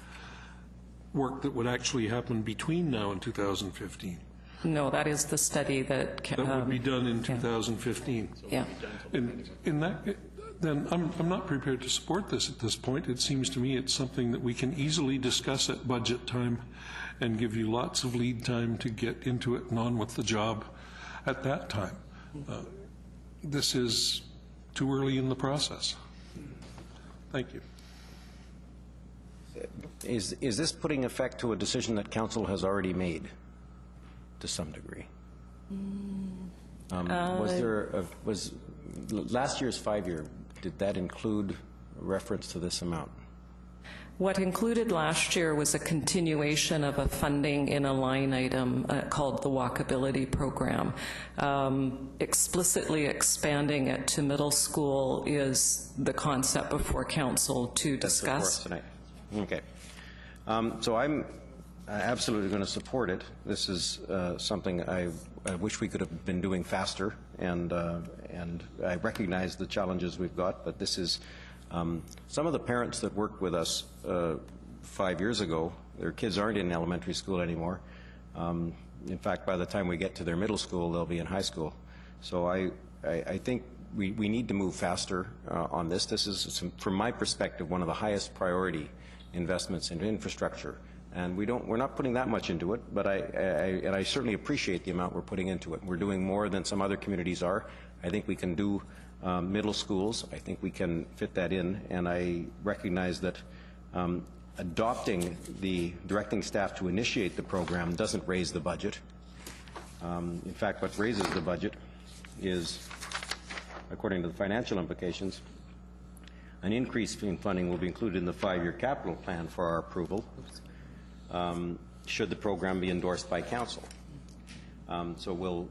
work that would actually happen between now and 2015? No, that is the study that would be done in 2015. Yeah. In that, then I'm not prepared to support this at this point. It seems to me it's something that we can easily discuss at budget time and give you lots of lead time to get into it and on with the job at that time. This is too early in the process. Thank you. Is this putting effect to a decision that council has already made to some degree? Was last year's 5-year, did that include reference to this amount? What included last year was a continuation of a funding in a line item called the Walkability Program. Explicitly expanding it to middle school is the concept before council to discuss. That's before us tonight. Okay. So I'm absolutely going to support it. This is something I wish we could have been doing faster, and I recognize the challenges we've got, but this is some of the parents that worked with us 5 years ago, their kids aren't in elementary school anymore. In fact, by the time we get to their middle school, they'll be in high school. So I think we need to move faster on this. This is, from my perspective, one of the highest priority investments in infrastructure. And we're not putting that much into it, but I certainly appreciate the amount we're putting into it. We're doing more than some other communities are. I think we can do middle schools. I think we can fit that in, and I recognize that directing staff to initiate the program doesn't raise the budget. In fact, what raises the budget is, according to the financial implications, an increase in funding will be included in the 5-year capital plan for our approval, should the program be endorsed by council. So we'll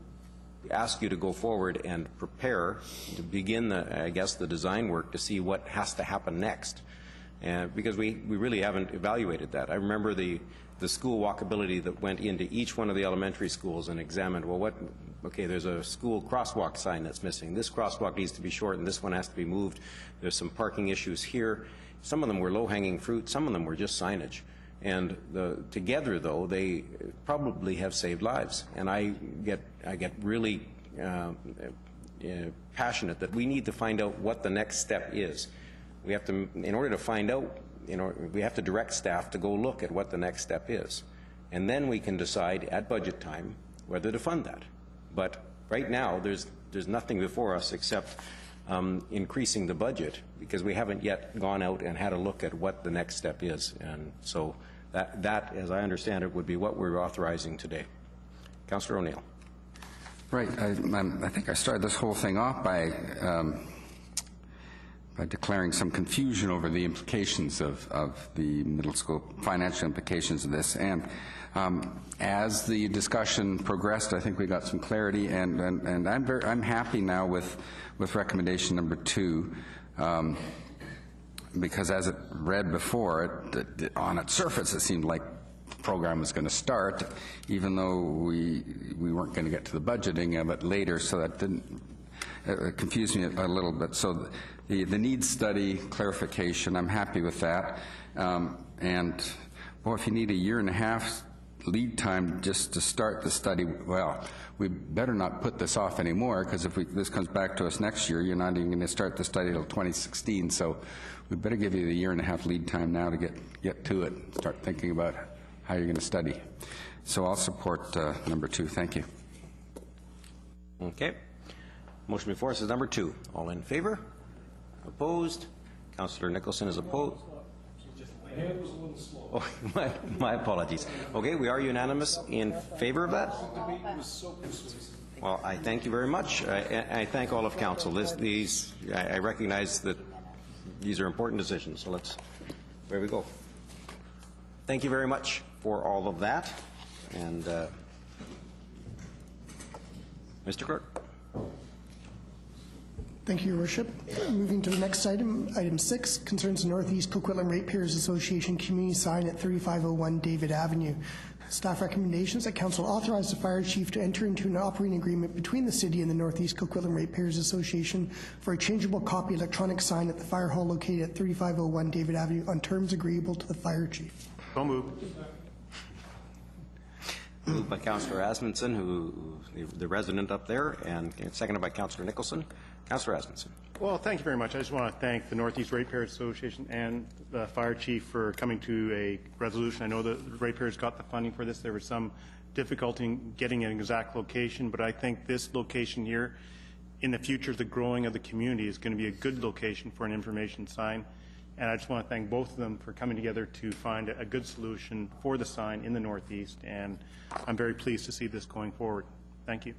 ask you to go forward and prepare to begin the design work to see what has to happen next, because we really haven't evaluated that. I remember the school walkability that went into each one of the elementary schools and examined, well, okay, there's a school crosswalk sign that's missing. This crosswalk needs to be shortened. This one has to be moved. There's some parking issues here. Some of them were low-hanging fruit. Some of them were just signage. And together, though, they probably have saved lives. And I get really passionate that we need to find out what the next step is. We have to, in order to find out, we have to direct staff to go look at what the next step is. And then we can decide at budget time whether to fund that. But right now, there's nothing before us except increasing the budget, because we haven't yet gone out and had a look at what the next step is. And so that, as I understand it, would be what we're authorizing today. Councillor O'Neill. Right. I think I started this whole thing off by declaring some confusion over the implications of the middle school, financial implications of this. And as the discussion progressed, I think we got some clarity, and I'm happy now with recommendation number 2, because as it read before, on its surface, it seemed like the program was going to start, even though we weren't going to get to the budgeting of it later, so that didn't confuse me a little bit. So the needs study clarification, I'm happy with that. And, well, if you need a year and a half lead time just to start the study, well, we better not put this off anymore, because if this comes back to us next year, you're not even going to start the study until 2016. So we better give you the year and a half lead time now to get to it, start thinking about how you're going to study. So I'll support number 2. Thank you. Okay. Motion before us is number 2. All in favor? Opposed? Councillor Nicholson is opposed. My hand was a little slow. Oh, my apologies. Okay, we are unanimous in favor of that. Well, I thank you very much. I thank all of council. I recognize that these are important decisions, so there we go. Thank you very much for all of that. And Mr. Clerk. Thank you, Your Worship. Moving to the next item, item 6, concerns the Northeast Coquitlam Ratepayers Association community sign at 3501 David Avenue. Staff recommendations that Council authorize the Fire Chief to enter into an operating agreement between the City and the Northeast Coquitlam Ratepayers Association for a changeable copy electronic sign at the Fire Hall located at 3501 David Avenue on terms agreeable to the Fire Chief. So moved. Moved by Councillor Asmundson, who the resident up there, and seconded by Councillor Nicholson. Councillor Asmundson. Well, thank you very much. I just want to thank the Northeast Ratepayers Association and the Fire Chief for coming to a resolution. I know the ratepayers got the funding for this. There was some difficulty in getting an exact location, but I think this location here, in the future, the growing of the community, is going to be a good location for an information sign. And I just want to thank both of them for coming together to find a good solution for the sign in the Northeast. And I'm very pleased to see this going forward. Thank you.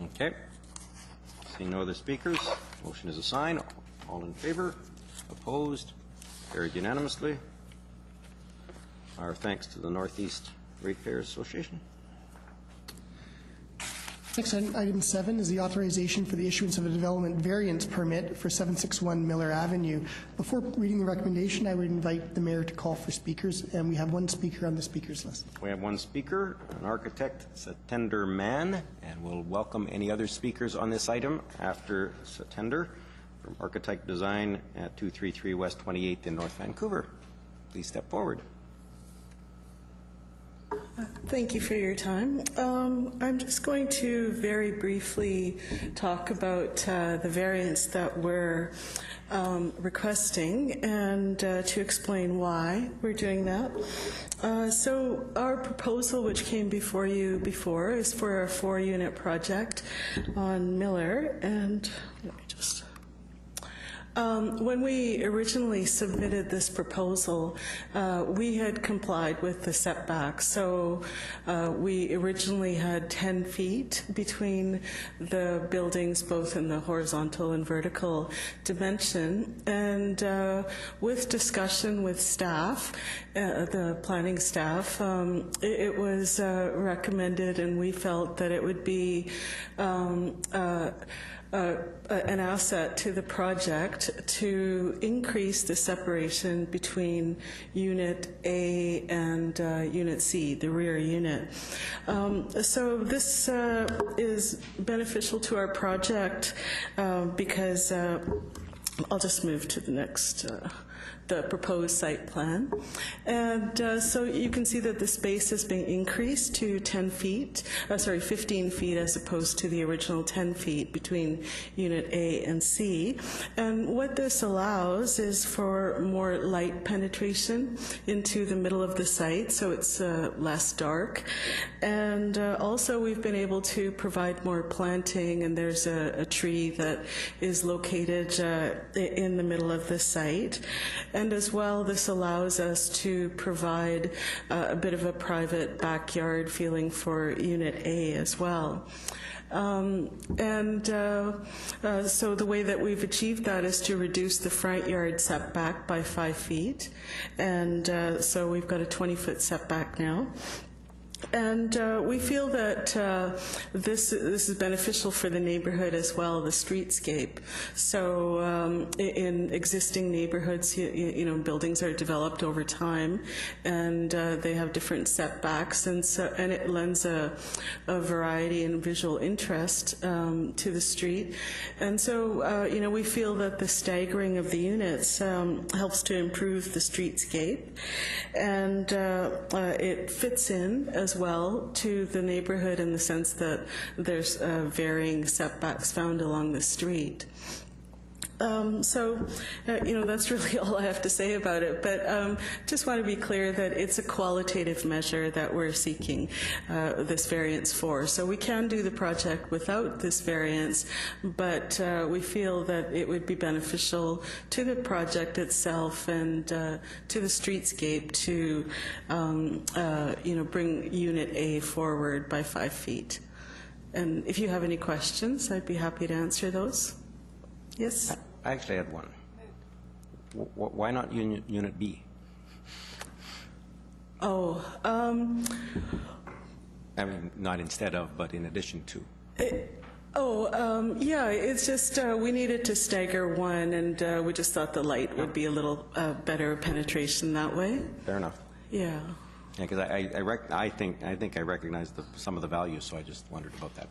Okay. Seeing no other speakers, motion is assigned. All in favor? Opposed? Carried unanimously. Our thanks to the Northeast Ratepayers Association. Next item, item 7, is the authorization for the issuance of a development variance permit for 761 Miller Avenue. Before reading the recommendation, I would invite the Mayor to call for speakers, and we have one speaker on the speakers list. We have one speaker, an architect, Satender Mann, and we'll welcome any other speakers on this item after Satender from Architect Design at 233 West 28th in North Vancouver. Please step forward. Thank you for your time. I'm just going to very briefly talk about the variance that we're requesting and to explain why we're doing that. So our proposal, which came before you before, is for a 4-unit project on Miller, and let me just... when we originally submitted this proposal, we had complied with the setbacks. So we originally had 10 feet between the buildings, both in the horizontal and vertical dimension. And with discussion with staff, the planning staff, it was recommended, and we felt that it would be an asset to the project to increase the separation between Unit A and Unit C, the rear unit. So this is beneficial to our project because I'll just move to the next the proposed site plan. And so you can see that the space has been increased to 15 feet as opposed to the original 10 feet between Unit A and C. And what this allows is for more light penetration into the middle of the site, so it's less dark. And also we've been able to provide more planting, and there's a tree that is located in the middle of the site. And as well, this allows us to provide a bit of a private backyard feeling for Unit A as well. So the way that we've achieved that is to reduce the front yard setback by 5 feet. And so we've got a 20-foot setback now. And we feel that this is beneficial for the neighborhood as well, the streetscape. So in existing neighborhoods, you know, buildings are developed over time, and they have different setbacks, and it lends a variety and visual interest to the street. And so you know, we feel that the staggering of the units helps to improve the streetscape, and it fits in as well to the neighborhood in the sense that there's varying setbacks found along the street. You know, that's really all I have to say about it, but just want to be clear that it's a qualitative measure that we're seeking this variance for. So we can do the project without this variance, but we feel that it would be beneficial to the project itself and to the streetscape to you know, bring Unit A forward by 5 feet. And if you have any questions, I'd be happy to answer those. Yes? I actually had one. Why not Unit B? Oh, I mean, not instead of, but in addition to. Yeah, it's just we needed to stagger one, and we just thought the light would be a little better penetration that way. Fair enough. Yeah. Yeah, because I think I recognize some of the values, so I just wondered about that.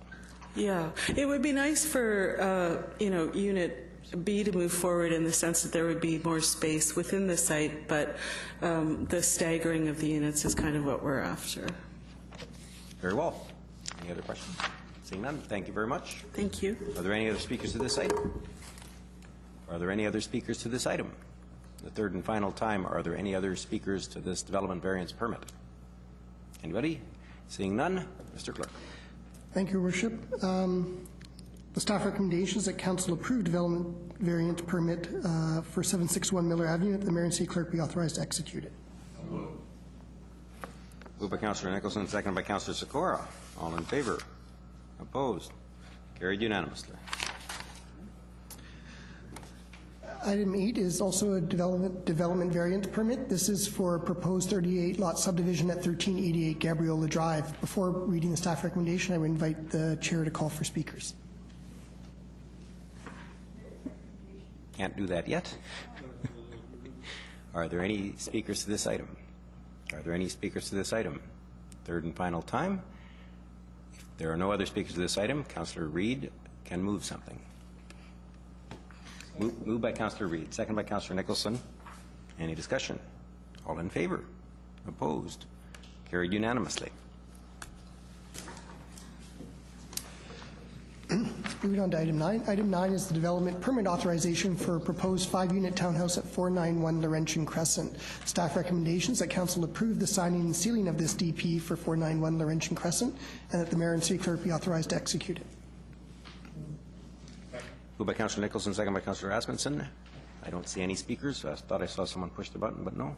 Yeah, it would be nice for you know, Unit B to move forward in the sense that there would be more space within the site, but the staggering of the units is kind of what we're after. Very well. Any other questions? Seeing none, thank you very much. Thank you. Are there any other speakers to this item? Are there any other speakers to this item? The third and final time, are there any other speakers to this development variance permit? Anybody? Seeing none, Mr. Clerk. Thank you, Your Worship. The staff recommendation is that Council approve development variance permit for 761 Miller Avenue, that the Mayor and City Clerk be authorized to execute it. Moved by Councillor Nicholson, seconded by Councillor Sikora. All in favor? Opposed? Carried unanimously. Item 8 is also a development variance permit. This is for a proposed 38-lot subdivision at 1388 Gabriola Drive. Before reading the staff recommendation, I would invite the chair to call for speakers. Can't do that yet. Are there any speakers to this item? Are there any speakers to this item? Third and final time. If there are no other speakers to this item, Councillor Reid can move something. Moved by Councillor Reid, second by Councillor Nicholson. Any discussion? All in favor? Opposed? Carried unanimously. Moving on to item 9. Item 9 is the development permit authorization for a proposed 5-unit townhouse at 491 Laurentian Crescent. Staff recommendations that Council approve the signing and sealing of this DP for 491 Laurentian Crescent, and that the Mayor and City Clerk be authorized to execute it. Moved by Councillor Nicholson, second by Councillor Asmundson. I don't see any speakers. I thought I saw someone push the button, but no.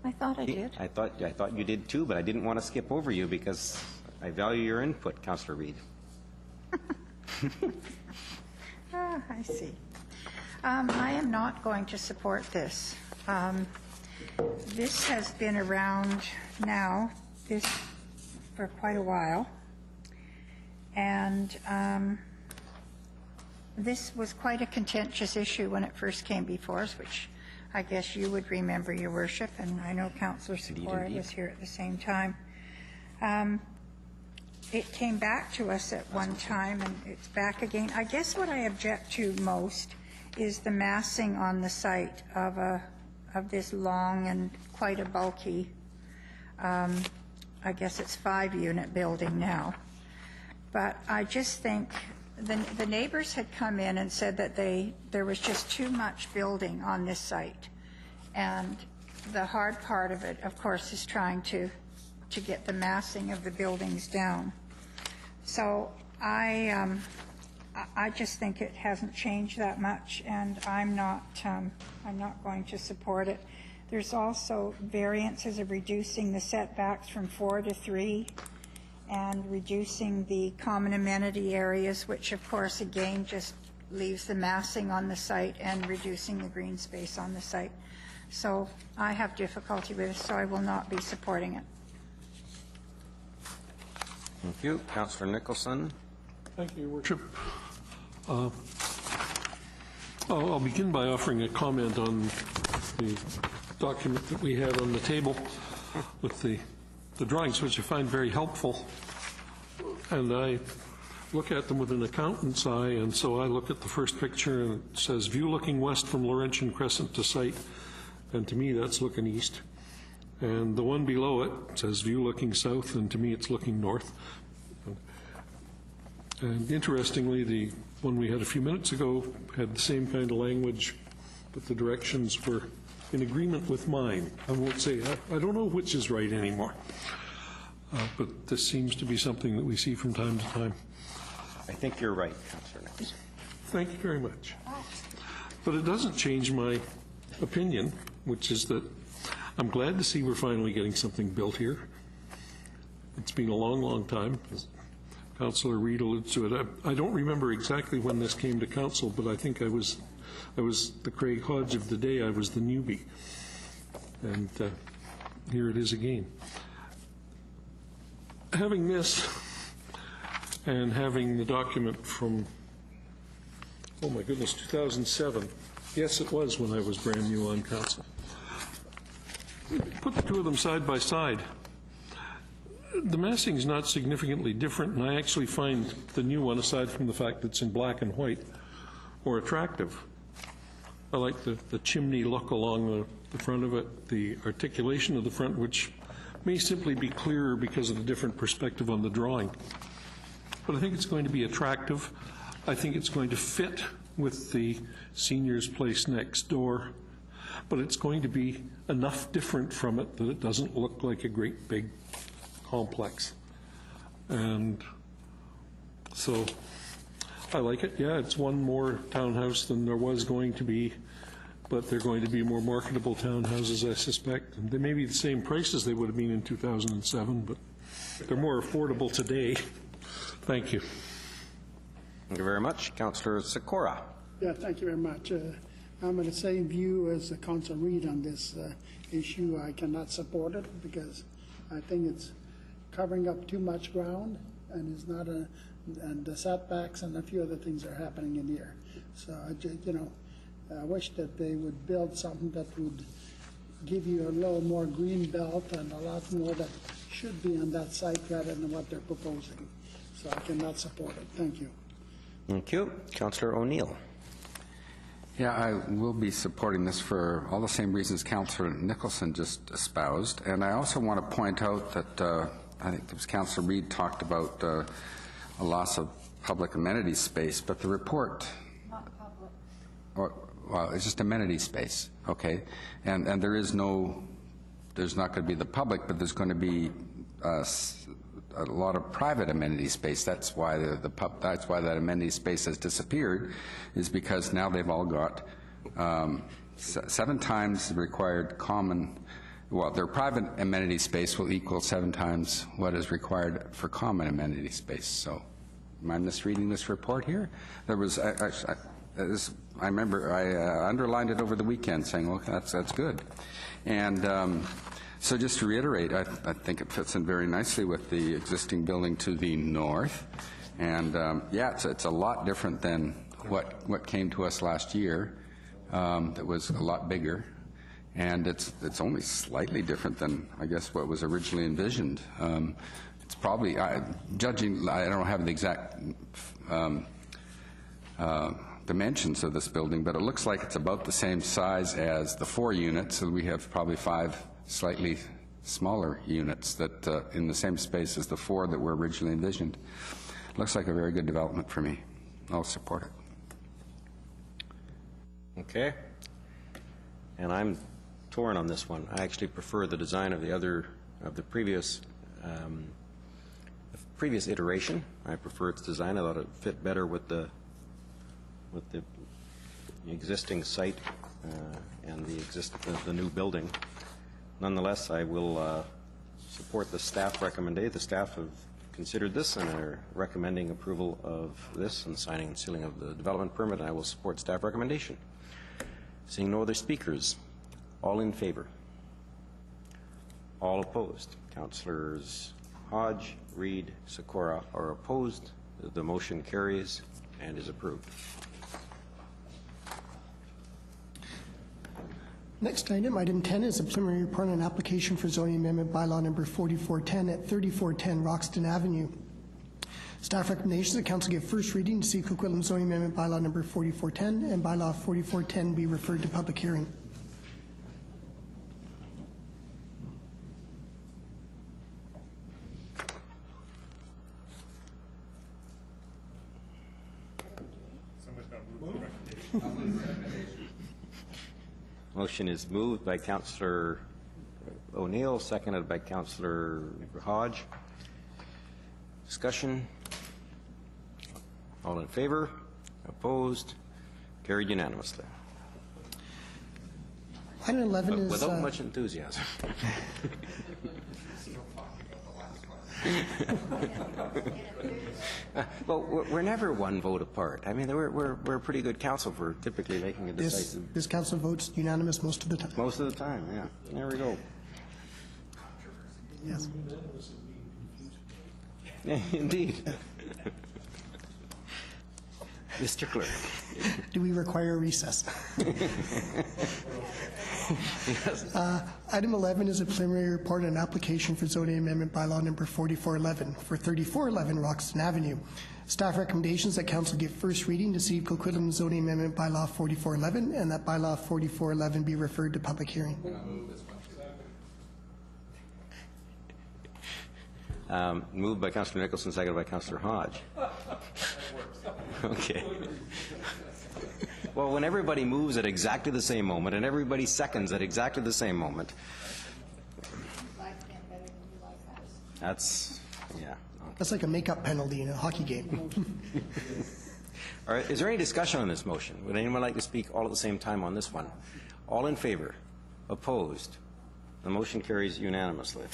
I thought I did. I thought you did too, but I didn't want to skip over you because I value your input, Councillor Reid. I see. I am not going to support this. This has been around now for quite a while, and this was quite a contentious issue when it first came before us, which I guess you would remember, Your Worship, and I know Councillor Sikora was here at the same time. It came back to us at one time, and it's back again. I guess what I object to most is the massing on the site of this long and quite a bulky, I guess it's 5-unit building now. But I just think the neighbors had come in and said that there was just too much building on this site. And the hard part of it, of course, is trying to get the massing of the buildings down. So I just think it hasn't changed that much, and I'm not going to support it. There's also variances of reducing the setbacks from 4 to 3, and reducing the common amenity areas, which of course again just leaves the massing on the site and reducing the green space on the site. So I have difficulty with it, so I will not be supporting it. Thank you. Councillor Nicholson. Thank you, Your Worship. I'll begin by offering a comment on the document that we had on the table with the drawings, which I find very helpful. And I look at them with an accountant's eye, and so I look at the first picture, and it says view looking west from Laurentian Crescent to site, and to me that's looking east. And the one below it says view looking south, and to me it's looking north. And interestingly, the one we had a few minutes ago had the same kind of language, but the directions were in agreement with mine. I won't say, I don't know which is right anymore. But this seems to be something that we see from time to time. I think you're right, Councillor Nicholson. Thank you very much. But it doesn't change my opinion, which is that I'm glad to see we're finally getting something built here. It's been a long, long time. As Councillor Reid alluded to it. I don't remember exactly when this came to council, but I think I was the Craig Hodge of the day. I was the newbie. And here it is again. Having this and having the document from, oh my goodness, 2007. Yes, it was when I was brand new on council. Put the two of them side by side. The massing is not significantly different, and I actually find the new one, aside from the fact that it's in black and white, more attractive. I like the chimney look along the front of it, the articulation of the front, which may simply be clearer because of the different perspective on the drawing. But I think it's going to be attractive. I think it's going to fit with the seniors' place next door, but it's going to be enough different from it that it doesn't look like a great big complex. And so I like it. Yeah, it's one more townhouse than there was going to be, but they're going to be more marketable townhouses, I suspect. And they may be the same price as they would have been in 2007, but they're more affordable today. Thank you. Thank you very much. Councillor Sikora. Yeah, thank you very much. I'm in the same view as Councillor Reid on this issue. I cannot support it because I think it's covering up too much ground, and is not and the setbacks and a few other things are happening in here. So I wish that they would build something that would give you a little more green belt and a lot more that should be on that site rather than what they're proposing. So I cannot support it. Thank you. Thank you. Councillor O'Neill. Yeah, I will be supporting this for all the same reasons Councillor Nicholson just espoused. And I also want to point out that I think it was Councillor Reid talked about a loss of public amenity space, but the report... Not public. Well, it's just amenity space, okay? And there's not going to be the public, but there's going to be a lot of private amenity space. That's why that's why that amenity space has disappeared, is because now they've all got 7 times the required common. Well, their private amenity space will equal 7 times what is required for common amenity space. So, am I misreading this report here? There was I remember I underlined it over the weekend, saying, "Well, that's good," and. So just to reiterate, I think it fits in very nicely with the existing building to the north. And yeah, it's a lot different than what came to us last year. That was a lot bigger. And it's only slightly different than, I guess, what was originally envisioned. It's probably, judging, I don't have the exact dimensions of this building, but it looks like it's about the same size as the 4 units, so we have probably 5 slightly smaller units that in the same space as the 4 that were originally envisioned. Looks like a very good development for me. I'll support it. Okay. And I'm torn on this one. I actually prefer the design of the previous iteration. I prefer its design. I thought it fit better with the existing site and the new building. Nonetheless, I will support the staff recommendation. The staff have considered this and are recommending approval of this and signing and sealing of the development permit. I will support staff recommendation. Seeing no other speakers, all in favor? All opposed? Councillors Hodge, Reid, Sikora are opposed. The motion carries and is approved. Next item, item 10, is a preliminary report on an application for zoning amendment bylaw number 4410 at 3410 Roxton Avenue. Staff recommendations that council give first reading to see Coquitlam zoning amendment bylaw number 4410 and bylaw 4410 be referred to public hearing. Motion is moved by Councillor O'Neill, seconded by Councillor Hodge. Discussion? All in favor? Opposed? Carried unanimously. Item 11 is... Without much enthusiasm. Well, we're never one vote apart. I mean, we're a pretty good council for typically making a decisive... This council votes unanimous most of the time. Most of the time, yeah. There we go. Yes. Indeed. Mr. Clerk. Do we require a recess? Yes. Item 11 is a preliminary report on an application for zoning amendment bylaw number 4411 for 3411 Roxton Avenue. Staff recommendations that council give first reading to see Coquitlam zoning amendment bylaw 4411 and that bylaw 4411 be referred to public hearing. Moved by Councillor Nicholson, seconded by Councillor Hodge. Okay. Well, when everybody moves at exactly the same moment and everybody seconds at exactly the same moment, that's, yeah. That's like a makeup penalty in a hockey game. All right, is there any discussion on this motion? Would anyone like to speak all at the same time on this one? All in favor? Opposed? The motion carries unanimously.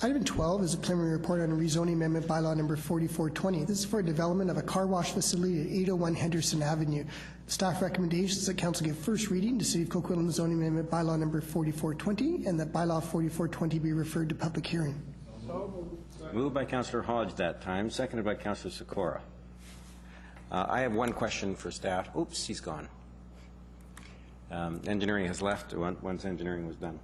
Item 12 is a preliminary report on a rezoning amendment bylaw number 4420. This is for development of a car wash facility at 801 Henderson Avenue. Staff recommendations that council give first reading to see Coquitlam zoning amendment bylaw number 4420 and that bylaw 4420 be referred to public hearing. Moved by Councillor Hodge that time, seconded by Councillor Sikora. I have one question for staff. Oops, he's gone. Engineering has left once engineering was done.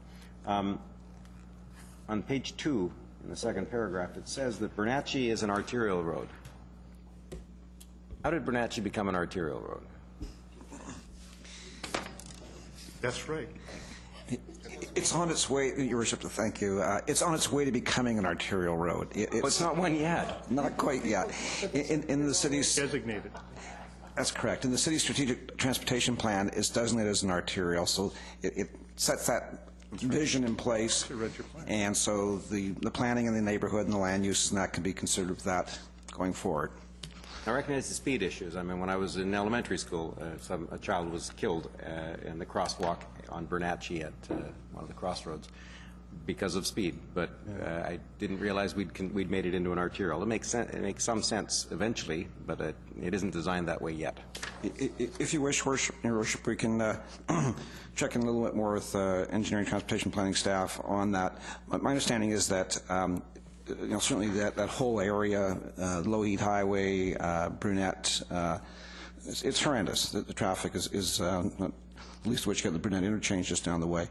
On page 2, in the second paragraph, it says that Bernatchez is an arterial road. How did Bernatchez become an arterial road? That's right. It's on its way, Your Worship, thank you. It's on its way to becoming an arterial road. It's not one yet. Not quite yet. In the city's... Designated. That's correct. In the city's strategic transportation plan, it's designated as an arterial, so it sets that vision in place, and so the planning in the neighborhood and the land use and that can be considered with that going forward. I recognize the speed issues. I mean, when I was in elementary school, a child was killed in the crosswalk on Bernatchez at one of the crossroads because of speed, but I didn't realize we'd made it into an arterial. It makes sense. It makes some sense eventually, but it isn't designed that way yet. If you wish, Your Worship, we can check in a little bit more with engineering, transportation, planning staff on that. My understanding is that certainly that whole area, Lougheed Highway, Brunette, it's horrendous. The traffic is not least of which you got the Brunette interchange just down the way.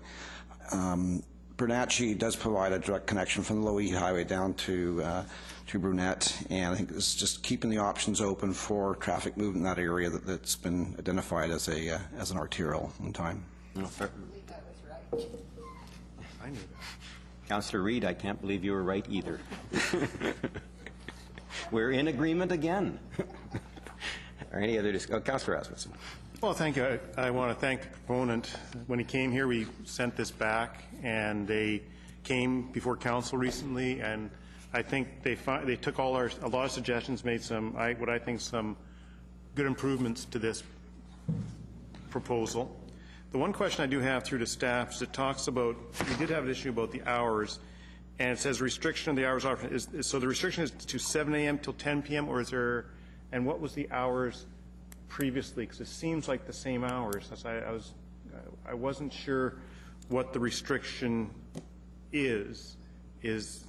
Bernatchez does provide a direct connection from the Low-E Highway down to Brunette, and I think it's just keeping the options open for traffic movement in that area that's been identified as an arterial in time. No, fair. I knew that. Councillor Reid, I can't believe you were right either. We're in agreement again. Or any other discussion? Councillor Rasmussen. Well, thank you. I want to thank the proponent. When he came here, we sent this back, and they came before council recently, and I think they took a lot of suggestions, made some what I think some good improvements to this proposal. The one question I do have through to staff is it talks about, we did have an issue about the hours, and it says restriction of the hours offered. So the restriction is to 7 a.m. till 10 p.m., or is there, and what was the hours previously? Because it seems like the same hours. I wasn't sure what the restriction is. Is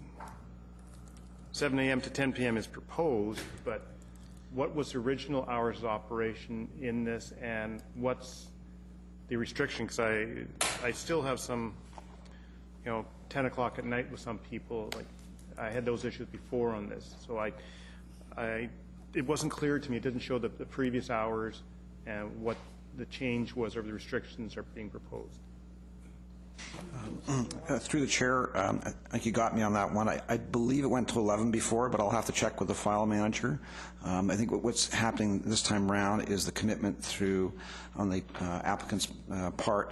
7 a.m. to 10 p.m. is proposed, but what was the original hours of operation in this, and what's the restriction? Because I still have some, 10 o'clock at night with some people. Like, I had those issues before on this, so it wasn't clear to me. It didn't show the previous hours and what the change was, or the restrictions are being proposed. Through the chair, I think you got me on that one. I believe it went to 11 before, but I'll have to check with the file manager. I think what's happening this time around is the commitment through on the applicant's part,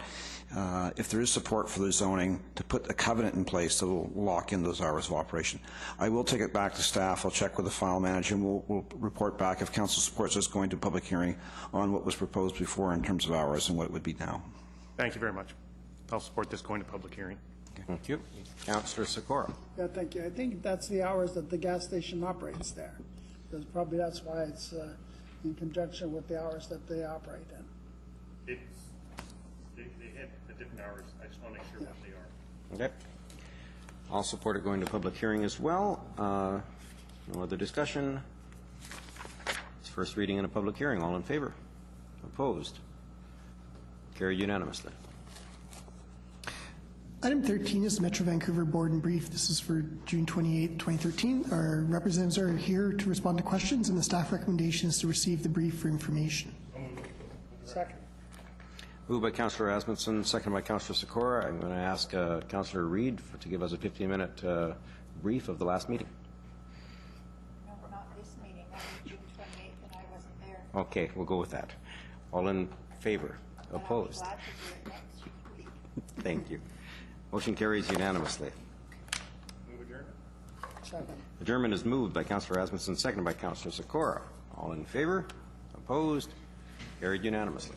if there is support for the zoning, to put a covenant in place that will lock in those hours of operation. I will take it back to staff. I'll check with the file manager, and we'll report back if council supports us going to public hearing on what was proposed before in terms of hours and what it would be now. Thank you very much. I'll support this going to public hearing. Thank you. Councillor Sikora. Yeah, thank you. I think that's the hours that the gas station operates there. Because probably that's why it's in conjunction with the hours that they operate in. They hit the different hours. I just want to make sure what they are. Okay. I'll support it going to public hearing as well. No other discussion. It's first reading in a public hearing. All in favor? Opposed? Carried unanimously. Item 13 is the Metro Vancouver Board and Brief. This is for June 28, 2013. Our representatives are here to respond to questions, and the staff recommendation is to receive the brief for information. Second. Moved by Councillor Rasmussen, seconded by Councillor Sikora. I'm going to ask Councillor Reid to give us a 15-minute brief of the last meeting. No, not this meeting. That was June 28th, and I wasn't there. Okay, we'll go with that. All in favor? Opposed? Glad to do it next week. Thank you. Motion carries unanimously. Move adjournment. Second. Adjournment is moved by Councillor Rasmussen, seconded by Councillor Sikora. All in favor? Opposed? Carried unanimously.